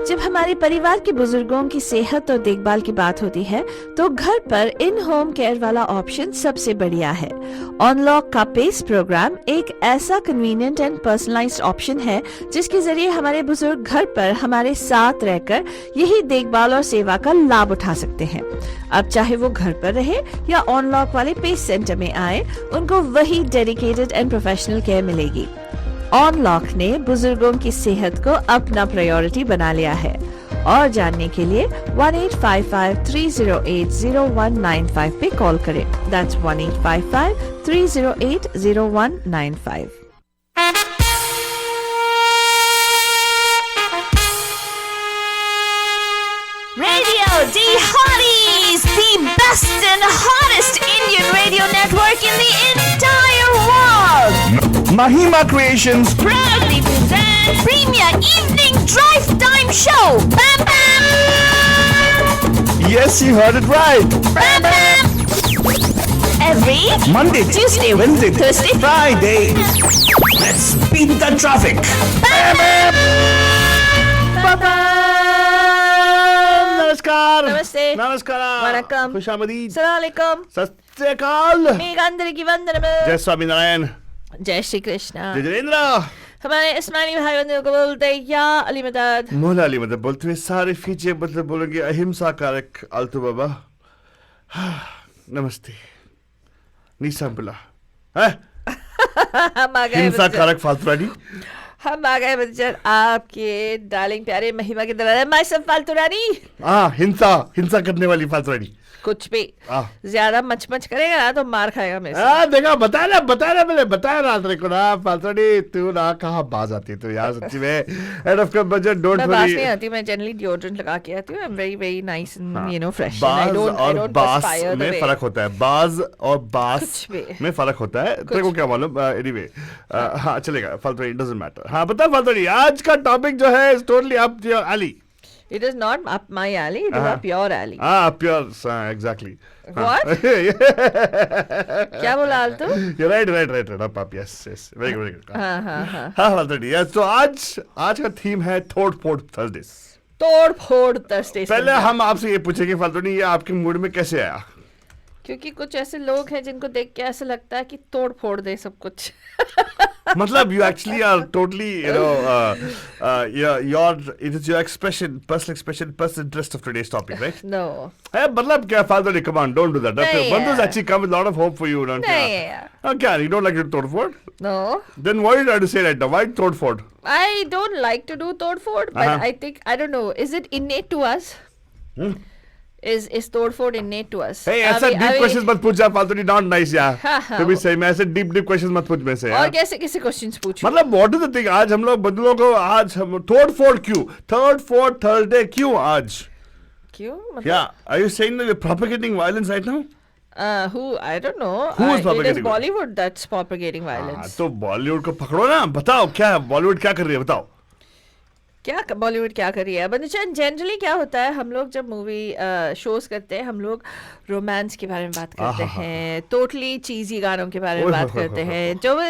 जब हमारे परिवार के बुजुर्गों की सेहत और देखभाल की बात होती है तो घर पर इन होम केयर वाला ऑप्शन सबसे बढ़िया है। ऑनलॉक का पेस प्रोग्राम एक ऐसा कन्वीनियंट एंड पर्सनलाइज्ड ऑप्शन है जिसके जरिए हमारे बुजुर्ग घर पर हमारे साथ रहकर यही देखभाल और सेवा का लाभ उठा सकते हैं। अब चाहे वो घर पर रहे या ऑनलॉक वाले पेस सेंटर में आए, उनको वही डेडिकेटेड एंड प्रोफेशनल केयर मिलेगी। ऑनलॉक ने बुजुर्गों की सेहत को अपना प्रायोरिटी बना लिया है। और जानने के लिए 1855-308-0195 पे कॉल करें। That's 1855-308-0195। Radio D Hotties, the best and hottest Indian radio network in the entire world. Mahima Creations Proudly present Premier Evening Drive Time Show. Bam Bam! Yes, you heard it right. Bam Bam! Every Monday, Tuesday, Wednesday, Thursday, Friday. Let's beat the traffic. Bam Bam! नमस्कार नमस्ते नमस्कार वणक्कम खुशामदीद अस्सलाम वालेकुम सत श्री अकाल मेघांतरी वंदनम जय स्वामी नारायण जय श्री कृष्ण। जय जिनेन्द्र हमारे इस्माइली भाई बंधुओं को बोलते या अली मदद मौला अली मतलब बोलते हुए सारे फीचे मतलब बोलेंगे अहिंसा कारक आलतू बाबा। नमस्ते निसंबला है हम आ गए हिंसा कारक फालतूरानी हम आ गए बच्चन आपके डार्लिंग प्यारे महिमा के दरबार माय सब फालतू रानी। हाँ हिंसा करने वाली फालतूरानी कुछ भी ज्यादा मच करेगा ना तो मार खाएगा मेरे से। देखा बताया ना मैंने बताया ना तेरे को ना फालतूरानी तू ना कहाँ बाज आती है तू यार सच्ची में। End of course budget don't worry. मैं बाज नहीं आती, मैं जनरली डिओड्रेंट लगा के आती हूँ। I am very very nice and you no fresh. बाज और बास में फर्क होता है। बाज और बास में फर्क होता है। तेरे को क्या मालूम। एनीवे हाँ चलेगा फालतूरानी डजंट मैटर। हाँ बता फालतूरानी आज का टॉपिक जो है is totally up your alley. It is not up my alley, it is up your alley. Pure, exactly. What? क्या बोला आलतू? You're right. Up, yes. Very good. हाँ. हाँ, yes. तो आज का थीम है तोड़-फोड़ Thursdays. तोड़-फोड़ Thursdays. पहले हम आपसे ये पूछेंगे फालतूनी ये आपके मूड में कैसे आया? क्योंकि कुछ ऐसे लोग हैं जिनको देख के ऐसा लगता है कि तोड़ फोड़ दे सब कुछ। मतलब you actually are totally it is your personal interest of today's topic, right? No. मतलब क्या फालतूनी come on don't do that. Bandhus actually come with a lot of hope for you, don't you? Okay, you don't like to tod ford? No. Then what are you trying to say right now? Why tod ford? I don't like to do tod ford, but I think I don't know. Is it innate to us? Is तोड़ फोड़ innate to us? Hey, ऐसा deep questions मत पूछ जा फालतूनी not nice यार। तो भी सही में ऐसे deep questions मत पूछ मेरे से यार। और कैसे questions पूछूं? मतलब what is the thing आज हम लोग बंदूकों को आज हम तोड़ फोड़ क्यों? Third, fourth, Thursday क्यों आज? क्यों? Yeah, are you saying that you're propagating violence right now? Who? I don't know. Who is propagating? It is Bollywood that's propagating violence. तो बॉलीवुड को पकड़ो ना, बताओ क्या है बॉलीवुड क्या कर रही है बताओ। क्या बॉलीवुड क्या कर रही है? बंदूचन जनरली क्या होता है, हम लोग जब मूवी शोज करते हैं हम लोग रोमांस के बारे में बात करते हैं, टोटली चीजी गानों के बारे में बात करते हैं, जो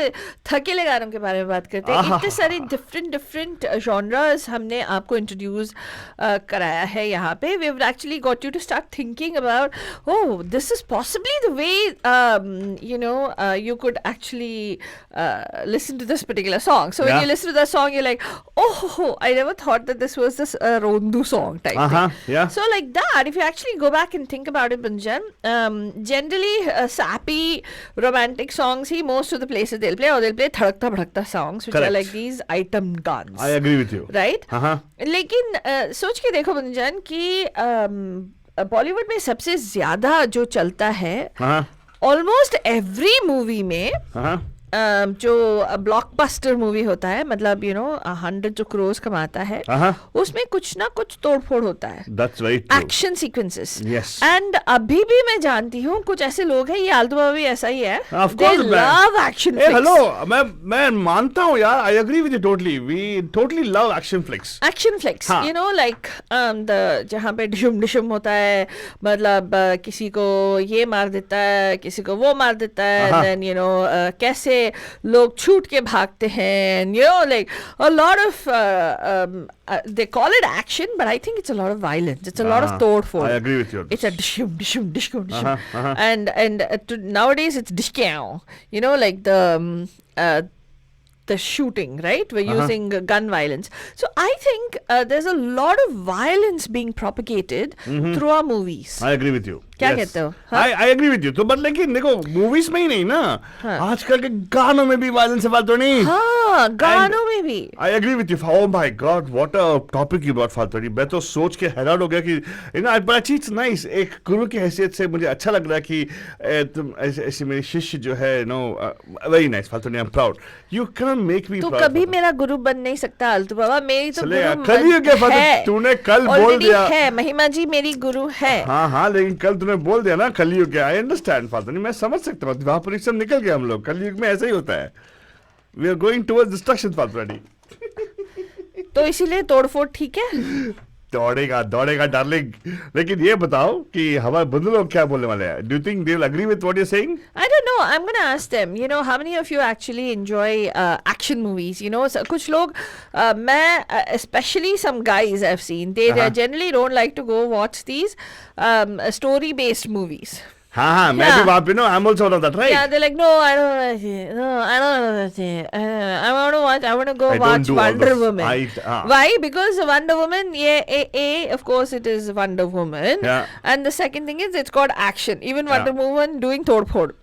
थकेले गानों के बारे में बात करते हैं। इतने सारे डिफरेंट जॉनरास हमने आपको इंट्रोड्यूस कराया है यहाँ पे। We have actually got you to start thinking about oh this is possibly the way you know you could actually listen to this particular song. So when you listen to that song, you're like, oh, I never thought that this was this Rondu song type thing. Yeah. So like that, if you actually go back and think about it, Bunjan, generally sappy romantic songs, most of the places they'll play thadakta bhadakta songs, which are like these item guns. I agree with you. Right? लेकिन सोच के देखो Bunjan कि बॉलीवुड में सबसे ज्यादा जो चलता है ऑलमोस्ट एवरी मूवी में जो ब्लॉकबस्टर मूवी होता है, मतलब यू नो 100 जो क्रोर्स कमाता है, उसमें कुछ ना कुछ तोड़फोड़ होता है। That's very true. Action sequences. Yes. And अभी भी मैं जानती हूँ कुछ ऐसे लोग हैं, ये आलतू बाबा भी ऐसा ही है। Of course, they love action flicks. Hello मैं मानता हूँ यार, I agree with you totally. We totally love action flicks. Action flicks, you know, like जहाँ पे डिशुम होता है, मतलब किसी को ये मार देता है, किसी को वो मार देता है, then you know कैसे से लोग छूट के भागते हैं, you know, like a lot of they call it action, but I think it's a lot of violence. It's a lot of tod-fod. I agree with you. It's a dishum, dishum, dishum, dishum. And nowadays it's dishkau. You know, like the shooting, right? We're using gun violence. So I think there's a lot of violence being propagated through our movies. I agree with you. क्या कहते हो? I agree with you. तो but लेकिन देखो movies में ही नहीं ना, आजकल के गानों में भी वायलेंस है, फालतू नहीं. हाँ, गानों में भी. I agree with you. Oh my God, what a topic you brought, फालतू. मैं तो सोच के हैरान हो गया कि बड़ा चीज नाइस. एक गुरु की हैसियत से मुझे अच्छा लग रहा है कि तुम ऐसे मेरे शिष्य जो है, वेरी नाइस, फालतू नहीं. I'm proud. You can't make me तू proud. कभी मेरा गुरु बन नहीं सकता अल्तू बाबा. मेरी तो गुरु है. तूने कल बोल दिया है, महिमा जी मेरी गुरु है. हाँ, लेकिन कल तूने बोल दिया ना कलयुग के. आई अंडरस्टैंड फादर नहीं, मैं समझ सकता हूँ. वहां पर सब निकल गए हम लोग. कलयुग में ऐसा ही होता है. We are going towards destruction father. तो इसीलिए तोड़फोड़ ठीक है. दौड़ेगा डार्लिंग. लेकिन ये बताओ कि हमारे बंधु लोग क्या बोलने वाले हैं. Do you think they will agree with what you are saying? I don't know. I'm gonna ask them. You know, how many of you actually enjoy action movies? You know, कुछ लोग मैं especially some guys I've seen, they generally don't like to go watch these story-based movies. हाँ, मैं भी वहाँ पे ना, I'm also one of that, right? Yeah, they're like, no, I don't want to see it. No, I don't want to see it. I want to go watch Wonder Woman. Why? Because Wonder Woman, of course it is Wonder Woman. Yeah. And the second thing is it's got action. Even Wonder Woman doing tod-fod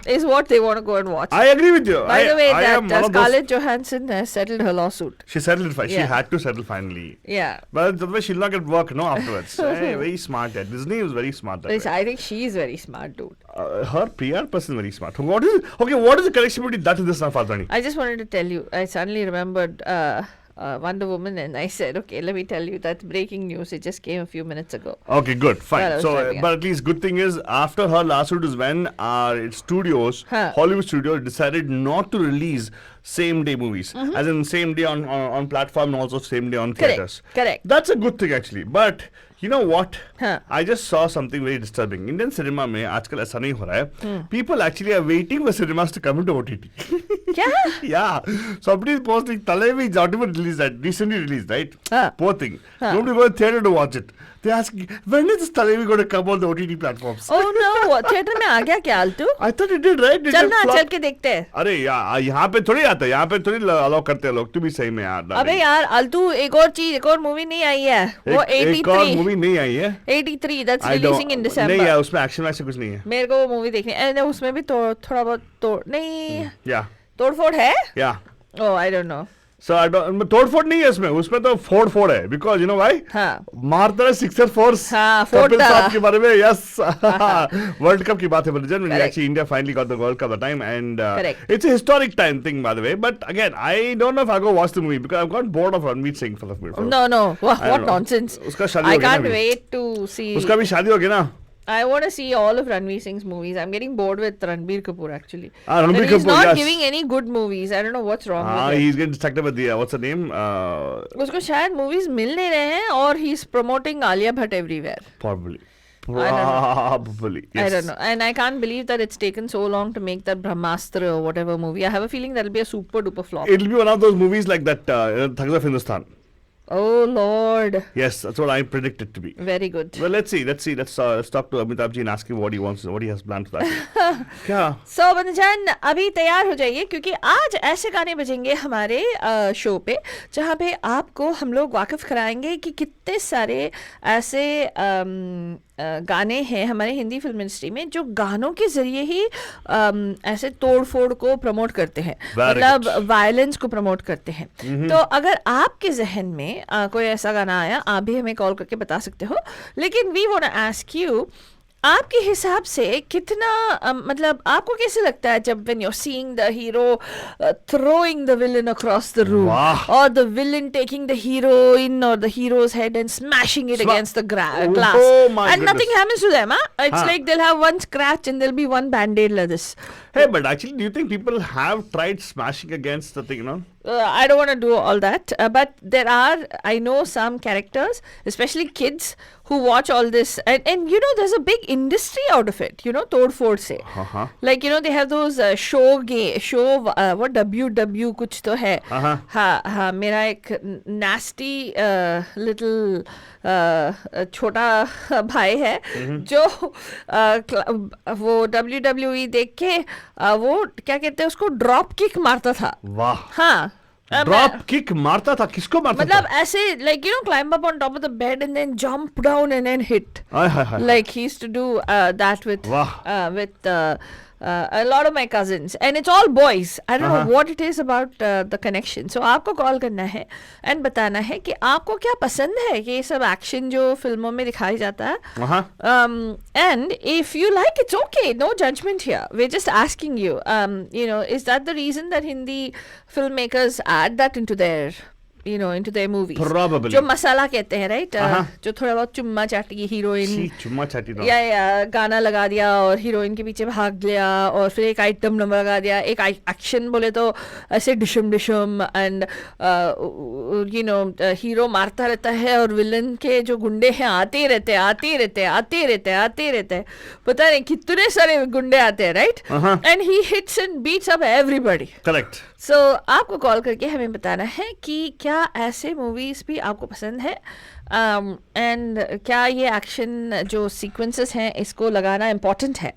is what they want to go and watch. I agree with you. By the way, that Scarlett Johansson has settled her lawsuit. She settled it. She had to settle finally. Yeah. But the way she'll not get work, afterwards. Very smart. Disney was very smart. I think she is very smart. Dude. Her PR person very smart. What is the connection between that and this now, Fatani? I just wanted to tell you. I suddenly remembered Wonder Woman, and I said, okay, let me tell you that's breaking news. It just came a few minutes ago. Okay, good, fine. So, but at least good thing is after her lawsuit is when our studios, Hollywood studios, decided not to release same day movies, as in same day on platform and also same day on theaters. Correct. That's a good thing actually, but. You know what? I just saw something very disturbing. Indian cinema में आजकल ऐसा नहीं हो रहा है. People actually are waiting for cinemas to come into OTT. क्या? Yeah. Somebody is posting Talevi is not even released, that recently released, right? Poor thing. Nobody goes to theater to watch it. They ask, when is this Talevi going to come on the OTT platforms? Oh no, theater में आ गया क्या आलतू? I thought it did, right? चल के देखते हैं. अरे यार, यहाँ पे थोड़ी आता है, यहाँ पे थोड़ी अलाउ करते हैं लोग. तू भी सही में यार. अबे यार, आलतू एक और मूवी नहीं आई है. वो 83. एक और मूवी नहीं आई है. 83 that's releasing in December. नहीं यार, उसमें एक्शन वैसे कुछ नहीं है. मेरे को वो मूवी देखनी है. उसमें भी थोड़ा बहुत नहीं. Yeah. तोड़फोड़ है? Yeah. Oh, I don't know. So तोड़फोड़ नहीं है उसमें तो फोड़ है. Because you know why? मारता है 6 4 कपिल साहब के बारे में. Yes. World Cup की बात है when actually India finally got the World Cup at the time, and it's a historic time thing by the way. But again, I don't know if I'll go watch the movie because I've got bored of Ranveer Singh for the movie. No. What nonsense. उसका शादी हो गया. I can't wait to see. उसका भी शादी हो गया ना. I want to see all of Ranveer Singh's movies. I'm getting bored with Ranbir Kapoor actually. Ranbir Kapoor, he's not giving any good movies. I don't know what's wrong with it. He's getting distracted with the what's her name? उसको शायद movies मिल नहीं रहे हैं और he's promoting Alia Bhatt everywhere. Probably. Yes. I don't know. And I can't believe that it's taken so long to make that Brahmastra or whatever movie. I have a feeling that'll be a super duper flop. It'll be one of those movies like that Thugs of Hindustan. Oh Lord. Yes, that's what I predict it to be. Very good. Well, let's see. Let's talk to Amitabh ji and ask him what he has planned for that. क्या? So बंदजान अभी तैयार हो जाइए क्योंकि आज ऐसे गाने बजेंगे हमारे शो पे जहाँ पे आपको हम लोग वाकिफ कराएंगे कि कितने सारे ऐसे गाने हैं हमारे हिंदी फिल्म इंडस्ट्री में जो गानों के जरिए ही ऐसे तोड़-फोड़ को प्रमोट करते हैं, मतलब वायलेंस को प्रमोट करते हैं. तो अगर आपके जहन में कोई ऐसा गाना आया, आप भी हमें कॉल करके बता सकते हो. लेकिन we want to ask you, आपके हिसाब से कितना मतलब आपको कैसे लगता है जब when you're seeing the hero throwing the villain across the room, or the villain taking the heroine or the hero's head and smashing it against the glass, and nothing happens to them, it's like they'll have one scratch and there'll be one band-aid like this. Hey, but actually, do you think people have tried smashing against the thing, I don't want to do all that, but I know some characters, especially kids, who watch all this, and you know there's a big industry out of it, you know, todfod se. Like, you know, they have those what WW कुछ तो है. हाँ मेरा एक nasty little छोटा भाई है जो वो WWE देख के वो क्या कहते हैं उसको ड्रॉप किक मारता था. वाह. हाँ, ड्रॉप किक मारता था. किसको मारता मतलब था? ऐसे like, you know, climb up on top of the bed and then jump down and then hit. Like he used to do that with a lot of my cousins, and it's all boys. I don't know what it is about the connection. So आपको call करना है and बताना है कि आपको क्या पसंद है ये सब एक्शन जो फिल्मों में दिखाई जाता है. And if you like, it's okay, no judgment here. We're just asking you, you know, is that the reason that Hindi filmmakers add that into their, you know, into their movies? Probably. जो मसाला कहते हैं, right? जो थोड़ा बहुत चुम्मा चाटी heroine, चुम्मा चाटी या गाना लगा दिया और हीरोइन के पीछे भाग लिया और फिर एक आइटम नंबर लगा दिया. एक एक्शन बोले तो ऐसे Dishoom Dishoom, and you no hero मारता रहता है और विलन के जो गुंडे हैं आते रहते, पता नहीं कितने सारे गुंडे आते हैं, right? And he hits and beats up everybody. Correct. So आपको कॉल करके हमें बताना है कि क्या ऐसे मूवीज भी आपको पसंद है, एंड क्या ये एक्शन जो सीक्वेंसेस हैं इसको लगाना इम्पॉर्टेंट है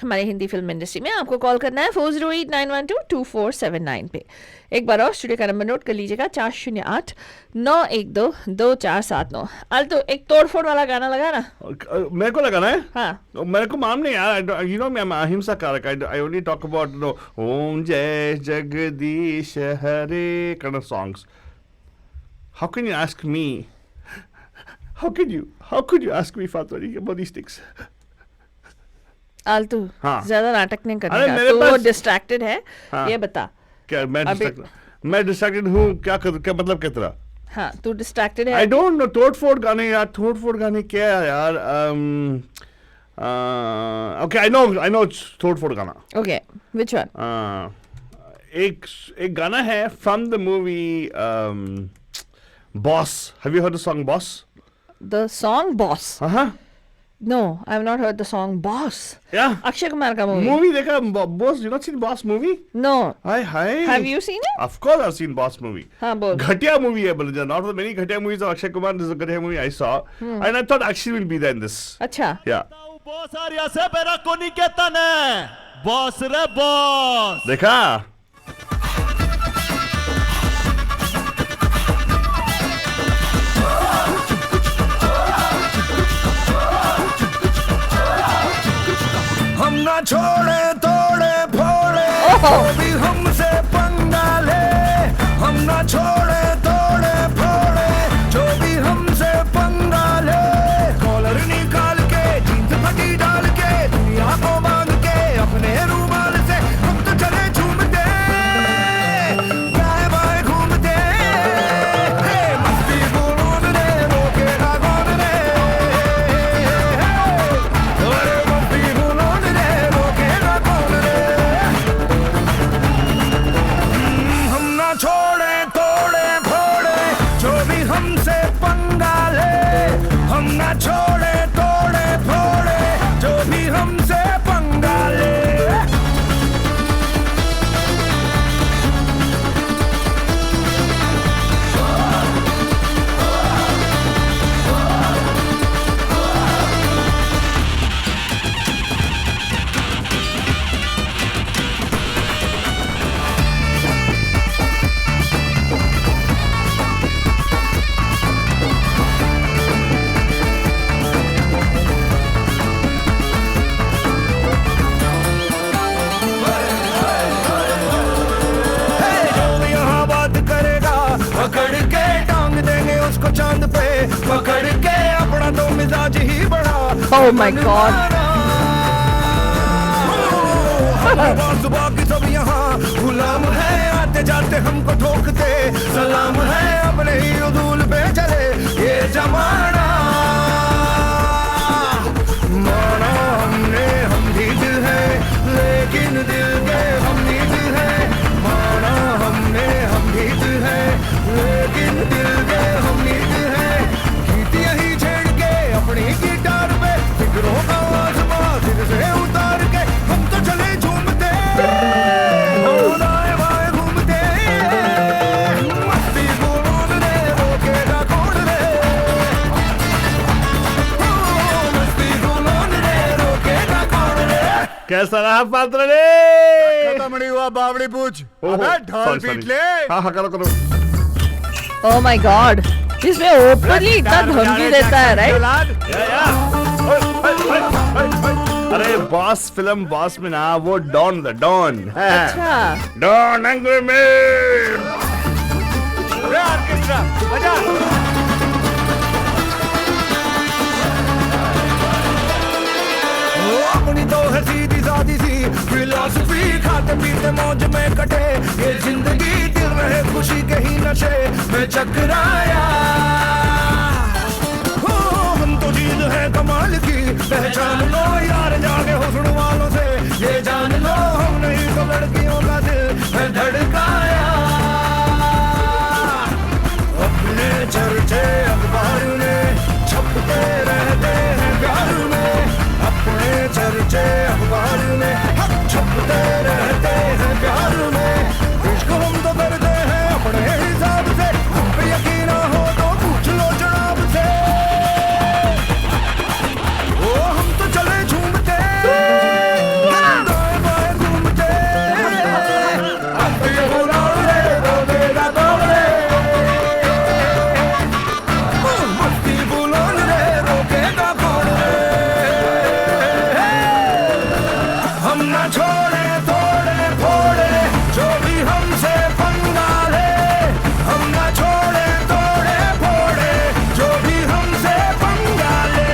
हमारे हिंदी फिल्म इंडस्ट्री में. आपको कॉल करना है 4089122479 पे. एक बार और स्टूडियो का नंबर नोट कर लीजिएगा 4089122479. तो एक तोड़फोड़ वाला गाना लगाना. मेरे को लगाना है. हाँ, मेरे को माम नहीं यार. यू नो मैं अहिंसा कारक. I only talk about no Om Jai Jagdish Hare kind of songs. How can you ask me? How could you ask me Fatwari about these things? आलतू ज्यादा नाटक नहीं करने का. मेरे तो पास वो डिस्ट्रैक्टेड है. ये बता. क्या मैं डिस्ट्रैक्टेड हूँ? क्या मतलब किस तरह? हाँ, तू डिस्ट्रैक्टेड है. I don't know. तोड़फोड़ गाने यार. तोड़फोड़ गाने क्या है यार? ओके आई नो तोड़फोड़ गाना. Okay, which one? एक गाना है from the movie boss. Have you heard the song boss? The song Boss? No, I have not heard the song Boss. Yeah. Akshay Kumar ka movie. Movie dekha Boss. You not seen Boss movie? No. Hi. Have you seen it? Of course I've seen Boss movie. हाँ, बोल. घटिया movie है बोले. Not of many घटिया movies of Akshay Kumar. This is a घटिया movie I saw. And I thought Akshay will be there in this. अच्छा. Yeah. Boss आरिया से बेरा कोनी कहता ने. Boss रे boss. देखा? हम ना छोड़े तोड़े फोड़े जो भी हमसे पंगा ले. हम ना छोड़े तोड़े फोड़े जो भी हमसे पंगा ले. कॉलर निकाल के जींस फटी डाल के दुनिया को बांध के अपने रूमाल से हम तो चले झूमते बाएं बाएं घूमते. मस्ती गुरूर ने रोके ना कौन ने. मस्ती गुरूर ने रोके ना कौन ने. हम ना छोड़े तोड़े फोड़े जो भी हमसे पंगा ले. हम ना छोड़े तोड़े फोड़े जो भी हमसे पंगा ले. जो भी यहाँ बात करेगा पकड़ के टांग देंगे उसको चांद पे. पकड़ के अपना तो मिजाज ही बड़ा. Oh my God. सुबह की सब यहाँ गुलाम है. आते जाते हमको ठोकते सलाम है. अपने ही उसूल पे चले ये जमाना. माना हमने हम भी दिल है लेकिन दिल के हम नहीं दिल है. माना हमने हम भी दिल है लेकिन दिल के हम नहीं दिल है. गीत यही छेड़ के अपने कैसा रहा फातड़ी? खत्म नहीं हुआ बावड़ी पूछ। अबे ढोल पीट ले। हाँ करो करो। ओह माय गॉड, इसमें ओपनली इतना धमकी देता है, राइट? अरे बॉस फिल्म बॉस में ना वो डॉन अच्छा, डॉन एंग्री मैन। ऑर्केस्ट्रा बजा। अपनी तो है सीधी सादी सी फिलॉसफी, खाते पीते मौज में कटे ये जिंदगी, दिल रहे खुशी के ही नशे में चकराया। हो हम तो चीज है कमाल की, पहचान लो यार जाके हुस्न वालों से, ये जान लो हम नहीं तो लड़कियों का दिल है धड़काया। अपने चर्चे अखबार में छपते रहते हैं प्यार में, अपने चर्चे अखबार में छपते रहते हैं प्यार में। इश्क हम तो करते हैं अपने हिसाब से, हम पे यकीन ना हो तो पूछ लो जनाब से। ओ हम तो चले झूमते दाएं बाएं घूमते, अब ये बुला रे रोवेगा दौड़े, मस्ती बुलान रे रोकेगा कौन रे। हम ना छोड़े तोड़े फोड़े जो भी हमसे पंगा ले, हम ना छोड़े तोड़े फोड़े जो भी हमसे पंगा ले।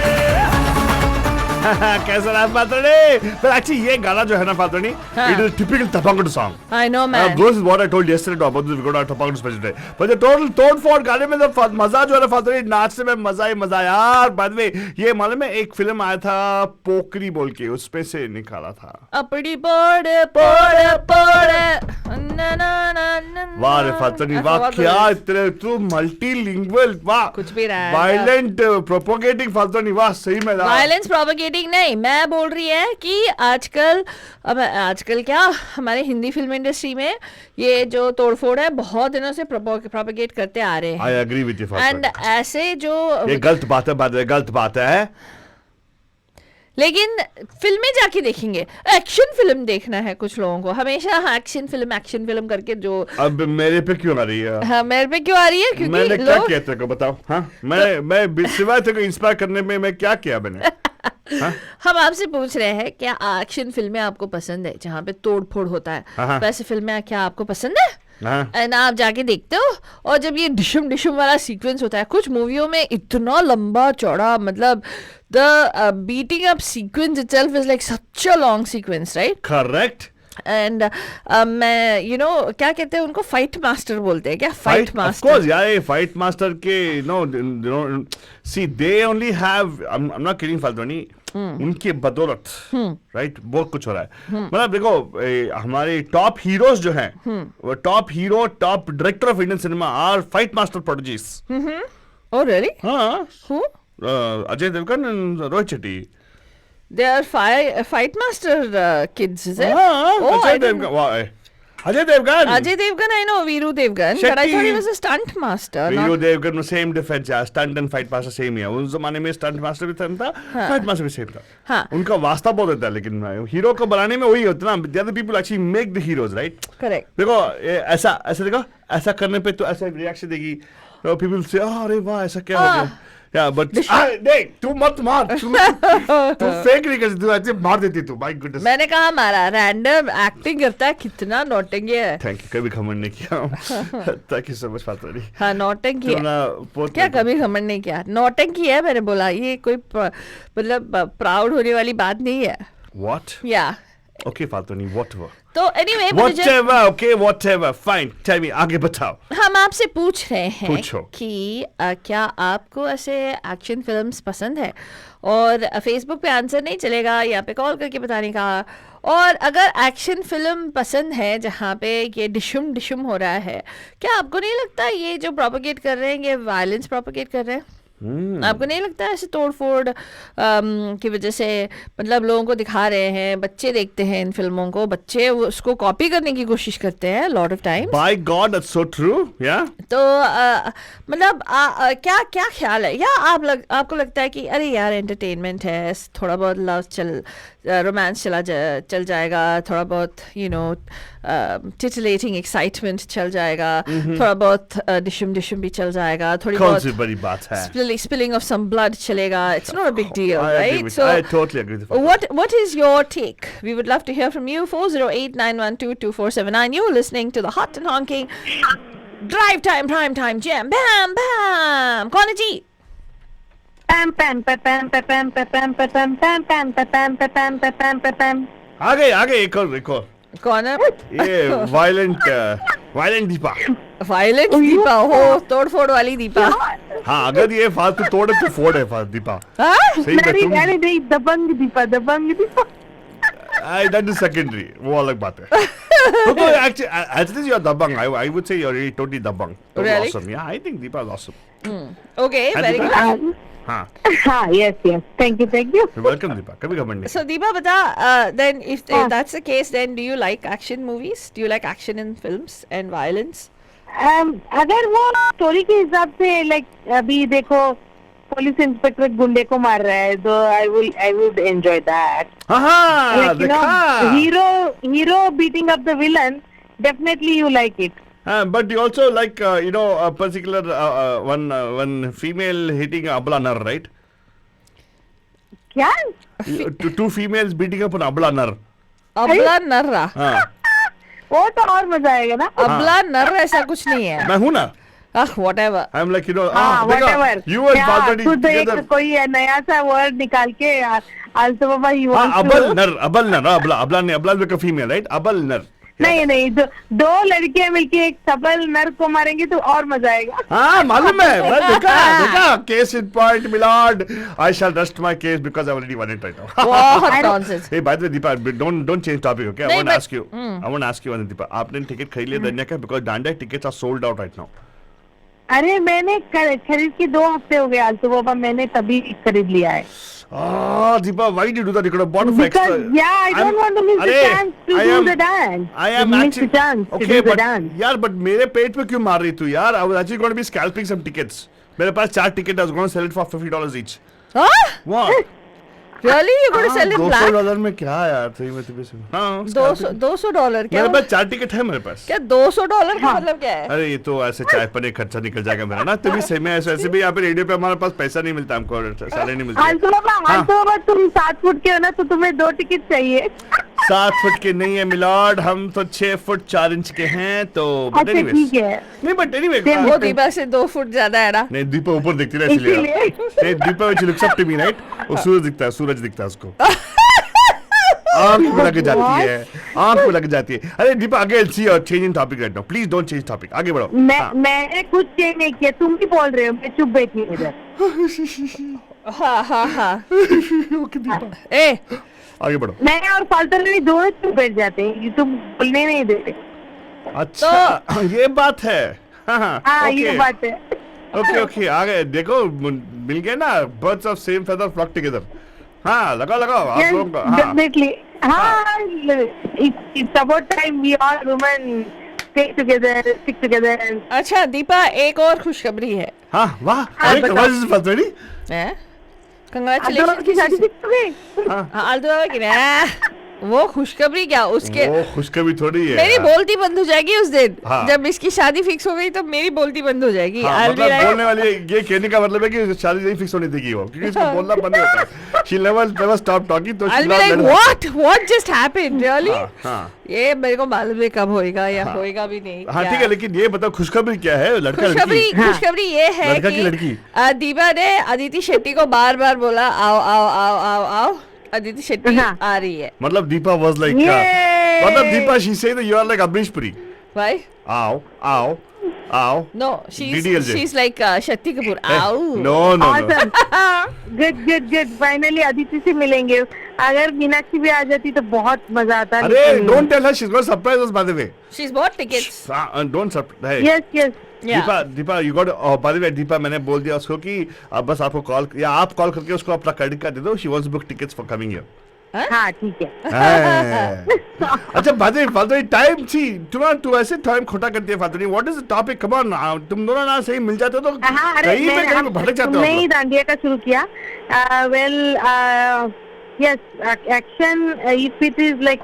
कैसा रहा फातड़ी? पर एक्चुअली ये गाना जो है ना फातड़ी, इट इज टिपिकल टपांगड़ song. I know man. This is what I told yesterday about this Vigoda Topanga special day. But the total तोड़-फोड़ गाने में तो मजा जो है ना फातड़ी, नाचने में मजा ही मजा यार। बाद में ये मालूम है एक फिल्म आया था पोकरी बोल के, उसपे से निकाला था। अपनी पोड़े पोड़े पोड़े ना ना ना ना। वाह रे फातड़ी वाह, क्या इतने तू मल्टीलिंगुअल, वाह कुछ भी रहा है। वायलेंट प्रोपोगेटिंग फातड़ी, वाह सही में। वायलेंस प्रोपोगेटिंग नहीं, मैं बोल रही है कि आजकल, अब आजकल क्या हमारे हिंदी फिल्म इंडस्ट्री में ये जो तोड़फोड़ है बहुत दिनों से प्रोपोगेट करते आ रहे हैं। I agree with you and ऐसे जो ये गलत बात है, गलत बात है। लेकिन फिल्में जाके देखेंगे, एक्शन फिल्म देखना है कुछ लोगों को, हमेशा एक्शन फिल्म करके जो। अब मेरे पे क्यों आ रही है? हाँ मेरे पे क्यों आ रही है? क्योंकि मैंने क्या किया तेरे को बताओ? हाँ मैं सिवाय तेरे को इंस्पायर करने में मैं क्या किया मैंने? हाँ? हम आपसे पूछ रहे हैं क्या एक्शन फिल्में आपको पसंद है जहाँ पे तोड़ फोड़ होता है? हाँ। वैसे फिल्में क्या आपको पसंद है? हाँ। एंड आप जाके देखते हो, और जब ये डिशम डिशम वाला सीक्वेंस होता है कुछ मूवियों में, इतना लंबा चौड़ा, मतलब the beating up sequence itself is like such a long sequence, right? Correct. And मैं क्या कहते हैं उनको, फाइट मास्टर बोलते हैं क्या? फाइट मास्टर, ऑफ कोर्स यार, ये फाइट मास्टर के सी they only have, I am not kidding फालतूनी, उनके बदौलत राइट बहुत कुछ हो रहा है। मतलब देखो हमारे टॉप हीरोज जो हैं, वो top hero, top director of Indian cinema are fight master prodigies. Oh really? हाँ, who? Ajay Devgn and Rohit Shetty. They are fight master kids, is it? हाँ, Ajay Devgan, Ajay Devgan, I know Veeru Devgan, but I thought he was a stunt master. Veeru Devgan में same difference है, stunt and fight master same ही है। उस जमाने में stunt master भी same था, fight master भी same था। हाँ। उनका वास्ता बहुत होता है, लेकिन हीरो को बनाने में वही होता है ना, the other people actually make the heroes, right? Correct. देखो ऐसा देखो, ऐसा करने पे तो ऐसा रिएक्शन देगी, तो people say अरे वाह ऐसा क्या हो गया? Yeah, but नहीं, तू मत मार, तू फेक नहीं करती, तू ऐसे मार देती तू, my goodness। मैंने कहा मारा, रैंडम एक्टिंग करता है, कितना नौटंकी है। थैंक यू, कभी घमंड नहीं किया। थैंक यू सो मच फातड़ी। हाँ नौटंकी है, क्या कभी घमंड नहीं किया, नौटंकी है। मैंने बोला ये कोई मतलब प्राउड होने वाली बात नहीं है। What? या Okay, फातूनी, whatever. तो anyway, whatever, okay, whatever, fine. Tell me, आगे बताओ। हम आपसे पूछ रहे हैं पूछो। कि क्या आपको ऐसे एक्शन फिल्म्स पसंद है, और फेसबुक पे आंसर नहीं चलेगा, यहाँ पे कॉल करके बताने का। और अगर एक्शन फिल्म पसंद है जहाँ पे ये डिशुम डिशुम हो रहा है, क्या आपको नहीं लगता ये जो प्रोपोगेट कर रहे हैं ये वायलेंस प्रोपोगेट कर रहे हैं? आपको नहीं लगता ऐसे तोड़-फोड़ की वजह से, मतलब लोगों को दिखा रहे हैं, बच्चे देखते हैं इन फिल्मों को, बच्चे उसको कॉपी करने की कोशिश करते हैं lot of time. By god that's so true, या तो मतलब क्या क्या ख्याल है, या आपको लगता है कि अरे यार एंटरटेनमेंट है, थोड़ा बहुत लव रोमांस चल जाएगा, थोड़ा बहुत टिटिलेटिंग एक्साइटमेंट चल जाएगा, थोड़ा बहुत डिशम भी चल जाएगा, थोड़ी कौन बहुत सी बड़ी बात है? spilling of some blood chalega. It's not a big deal, I agree right? with So you. I totally agree with you. what is your take? We would love to hear from you. 408-912-2479. You're listening to the hot and honking drive time prime time jam. Bam bam. कौन है जी? Pam pam pam pam pam pam pam pam pam pam pam pam pam pam pam. आ गए एक और कौन है? ये violent Deepa. Violent Deepa हो, तोड़ फोड़ वाली दीपा। हाँ, अगर ये फालतू तोड़ तो फोड़ है फालतू दीपा। हाँ? सही में तुम नहीं दबंग दीपा that is secondary, वो अलग बात है। तो actually you're dabang. I would say you're really totally dabang. Totally Really? awesome. Yeah, I think Deepa is awesome. Okay, very Deepa? good. हाँ, हाँ yes thank you you're welcome Deepa. कभी घमंड नहीं। So Deepa, bata, then if that's the case, then do you like action movies? Do you like action in films and violence? अगर वो story के हिसाब से लाइक अभी देखो पुलिस इंस्पेक्टर गुंडे को मार रहा है तो I would enjoy that. हाँ, Like you know, देखा। hero beating up the villain, definitely you like it. But you also like a particular one female hitting abla nar, right? क्या? Two females beating up an abla nar. अबला नर्रा, हाँ, वो तो और मजा आएगा ना. अबला नर ऐसा कुछ नहीं है। मैं हूँ ना। Whatever. I'm like हाँ whatever. You and Balbani खुद together. एक कोई नया सा वर्ड निकाल के also बाबा you want हाँ, to. अबल नर, अबला like a female, right? अबल नर. नहीं दो लड़कियां मिलके एक सबल नर को मारेंगे तो और मजा आएगा. हाँ, मालूम है, मैं देखा case in point, Milord. I shall rest my case because I already won it right now. बहुत nonsense. Hey, by the way, Deepa, don't change topic, okay? I नहीं, want to but- ask you. I want to ask you one thing, Deepa. आपने ticket खरीद लिया धन्या का? Because Dandiya tickets are sold out right now. अरे मैंने खरीद के 2 हफ्ते हो गए आलतू बाबा, मैंने तभी खरीद लिया है. Deepa, why did you do that? You could have bought for extra. Because I don't want to miss the chance to do the dance. I am miss actually the chance to okay, do the but dance. यार, but मेरे पेट पे क्यों मार रही तू यार? I was actually going to be scalping some tickets. मेरे पास 4 tickets. I was going to sell it for $50 each. Huh? What? Really? You're going to sell it black? $200 में क्या यार? सही में तुम्हें से हाँ, $200 क्या? मेरे पास 4 टिकट है मेरे पास। क्या $200 का मतलब क्या है? अरे ये तो ऐसे चाय पने खर्चा निकल जाएगा मेरा ना, तभी से मैं ऐसे भी यहाँ पे रेडियो पे हमारे पास पैसा नहीं मिलता, हमको सैलरी नहीं मिलती। आलतू बाबा तुम 7 फुट के हो ना तो तुम्हें 2 टिकट चाहिए. 7 फुट के नहीं है मिलॉर्ड, हम तो 6 फुट 4 इंच के हैं तो but अच्छा anyways, ठीक है. नहीं बट एनीवे वो दीपा से 2 फुट ज्यादा है ना? नहीं, दीपा ऊपर दिखती है इसलिए नहीं, Deepa which looks up to me, right? वो सूरज दिखता है उसको, आंख में लग जाती है, अरे दीपा आगे सी और change in topic right now, please don't change topic, आगे बढ़ो। मैंने कुछ चेंज नहीं किया, तुम भी बोल रहे हो, मैं चुप बैठी हूँ इधर. हाँ. ओके दीपा, ए, आगे बढ़ो। मैं और फालतू नहीं दोनों चुप बैठ जाते हैं, ये तुम बोलने नहीं देते. अच्छा ये बात है, हाँ ये बात है. ओके आगे देखो, मिल गए ना, birds of same feather flock together. हाँ लगाओ आप लोगों का। हाँ Definitely. It's about time we all women stay together, stick together. अच्छा दीपा, एक और खुशखबरी है। हाँ वाह, फलतड़ी दोनों की शादी fix हो गई? अल्दुआ की ना, वो खुशखबरी क्या, उसके वो खुशखबरी थोड़ी है, मेरी बोलती बंद हो जाएगी उस दिन। हाँ। जब इसकी शादी फिक्स हो गई तो मेरी बोलती बंद हो जाएगी। हाँ, मतलब बोलने वाली ये कहने का मतलब है कि शादी नहीं फिक्स होनी थी वो, क्योंकि इसको बोलना बंद होता है। She never stop talking, तो I'll be like, what just happened, really? हाँ, ये मेरे को मालूम है कब होएगा या होएगा भी नहीं। हाँ ठीक है, लेकिन ये बताओ खुशखबरी क्या है? लड़का लड़की? खुशखबरी ये है लड़का की कि लड़की? दीपा ने अदिति शेट्टी को बार बार बोला आओ, अदिति शेट्टी आ रही है। मतलब दीपा was like मतलब Deepa she said that you are like Amrish Puri. Why? आओ No, DDLJ. she's like Shakti Kapoor. Ow. No. Awesome. Good. Finally Aditi से मिलेंगे. अगर मीनाक्षी भी आ जाती तो बहुत मजा आता. अरे don't tell her, she's going to surprise us by the way. She's bought tickets. Don't surprise. Yes. Yeah. Deepa you got by the way Deepa मैंने बोल दिया उसको कि अब बस आपको कॉल या आप कॉल करके उसको अपना क्रेडिट कार्ड दे दो she wants book tickets for coming here हाँ ठीक है अच्छा बातें फालतू टाइम थी तू ऐसे टाइम खोटा करती है फालतू what is the topic come on तुम दोनों ना सही मिल जाते हो तो हाँ अरे कहीं पे भटक जाते हो तुमने आप ही लोग। डांडिया का शुरू किया well yes action if it is like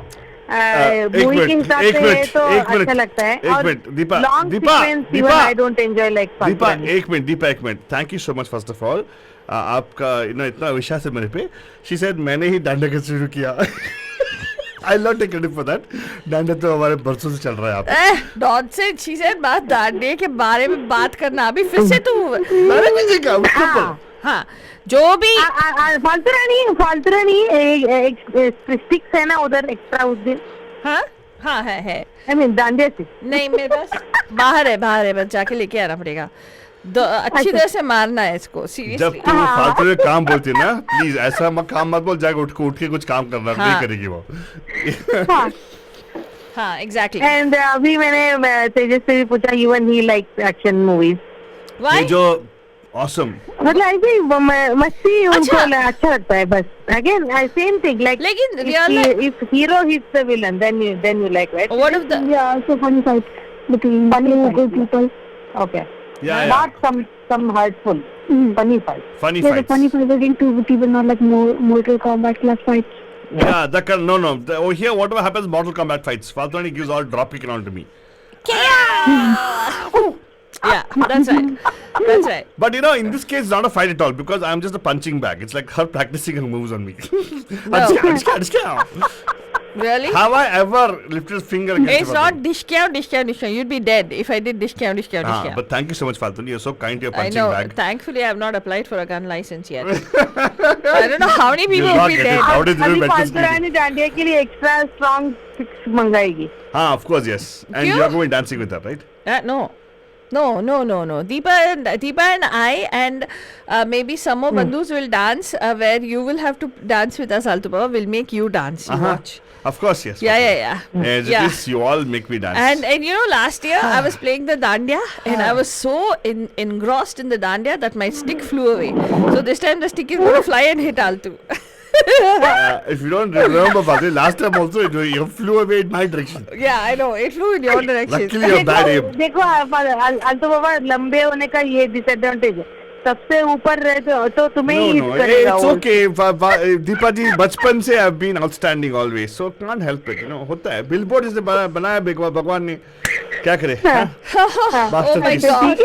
एक मूवी के मिनट, हिसाब एक से मिनट, तो एक मिनट, अच्छा लगता है एक minute, Deepa, long Deepa, sequence even Deepa, I don't enjoy like Deepa एक minute thank you so much first of all आपका इतना विश्वास है मेरे पे शी सेड मैंने ही डांडा का शुरू किया I love take credit for that डांडा तो हमारे बरसों से चल रहा है आप नॉनसेंस शी सेड बात डांडे के बारे में बात करना अभी फिर से तू मैंने नहीं देखा उसके ऊपर हाँ जो भी फालतू रानी एक स्टिक्स है ना उधर एक्स्ट्रा उस दिन हाँ हाँ है आई मीन डांडिया से नहीं मेरे पास बाहर है बस जाके लेके आना पड़ेगा अच्छी तरह से मारना है इसको जब सीरियसली तू फालतू में काम बोलती है ना प्लीज ऐसा काम मत बोल जाके उठ के कुछ काम करना नहीं हाँ। करेगी वो हाँ एग्जैक्टली एंड अभी मैंने तेजस से भी पूछा you and he like action movies ये व्हाई जो ऑसम मतलब ऐसे ही मस्ती उनको अच्छा। अच्छा लगता है बस अगेन सेम थिंग लाइक लेकिन real if hero hits the villain then you like right what if the yeah also funny fights between funny good people okay Yeah, not some hurtful funny fights funny Yeah, the fights funny fights again too, but even not like Mortal Kombat class fights. yeah that can no over here whatever happens Mortal Kombat fights Faltani gives all drop kick around to me yeah that's right but you know in this case it's not a fight at all because I'm just a punching bag it's like her practicing her moves on me really have I ever lifted a finger against it's a not weapon? dish count you'd be dead if I did dish count But thank you so much Faltani you're so kind to your I punching know. bag Thankfully, I have not applied for a gun license yet. I don't know how many people You'll not will be get it. dead. How did you अभी mental फालतू रानी डांडिया के लिए extra strong fix मंगाएगी ah of course yes and Cute. you're going dancing with her right No. Deepa and I and maybe some more bandus will dance where you will have to dance with us. Altubaba will make you dance. You watch. of course yes Yeah. as it is you all make me dance And you know, last year I was playing the dandiya and I was so engrossed in the dandiya that my stick flew away. So this time the stick is going to fly and hit Altu. if you don't remember Faltani last time also you flew away in my direction Yeah, I know. It flew in your direction. luckily you're bad aim देखो अल्तो बाबा लंबे होने का ये disadvantage है सबसे ऊपर रहे तो तुम्हें ही no hit करेगा it's वो। okay Deepa ji बचपन से I've been outstanding always so can't help it you know होता है billboard जिसने बनाया भगवान ने क्या करे Oh my Masterpiece. god.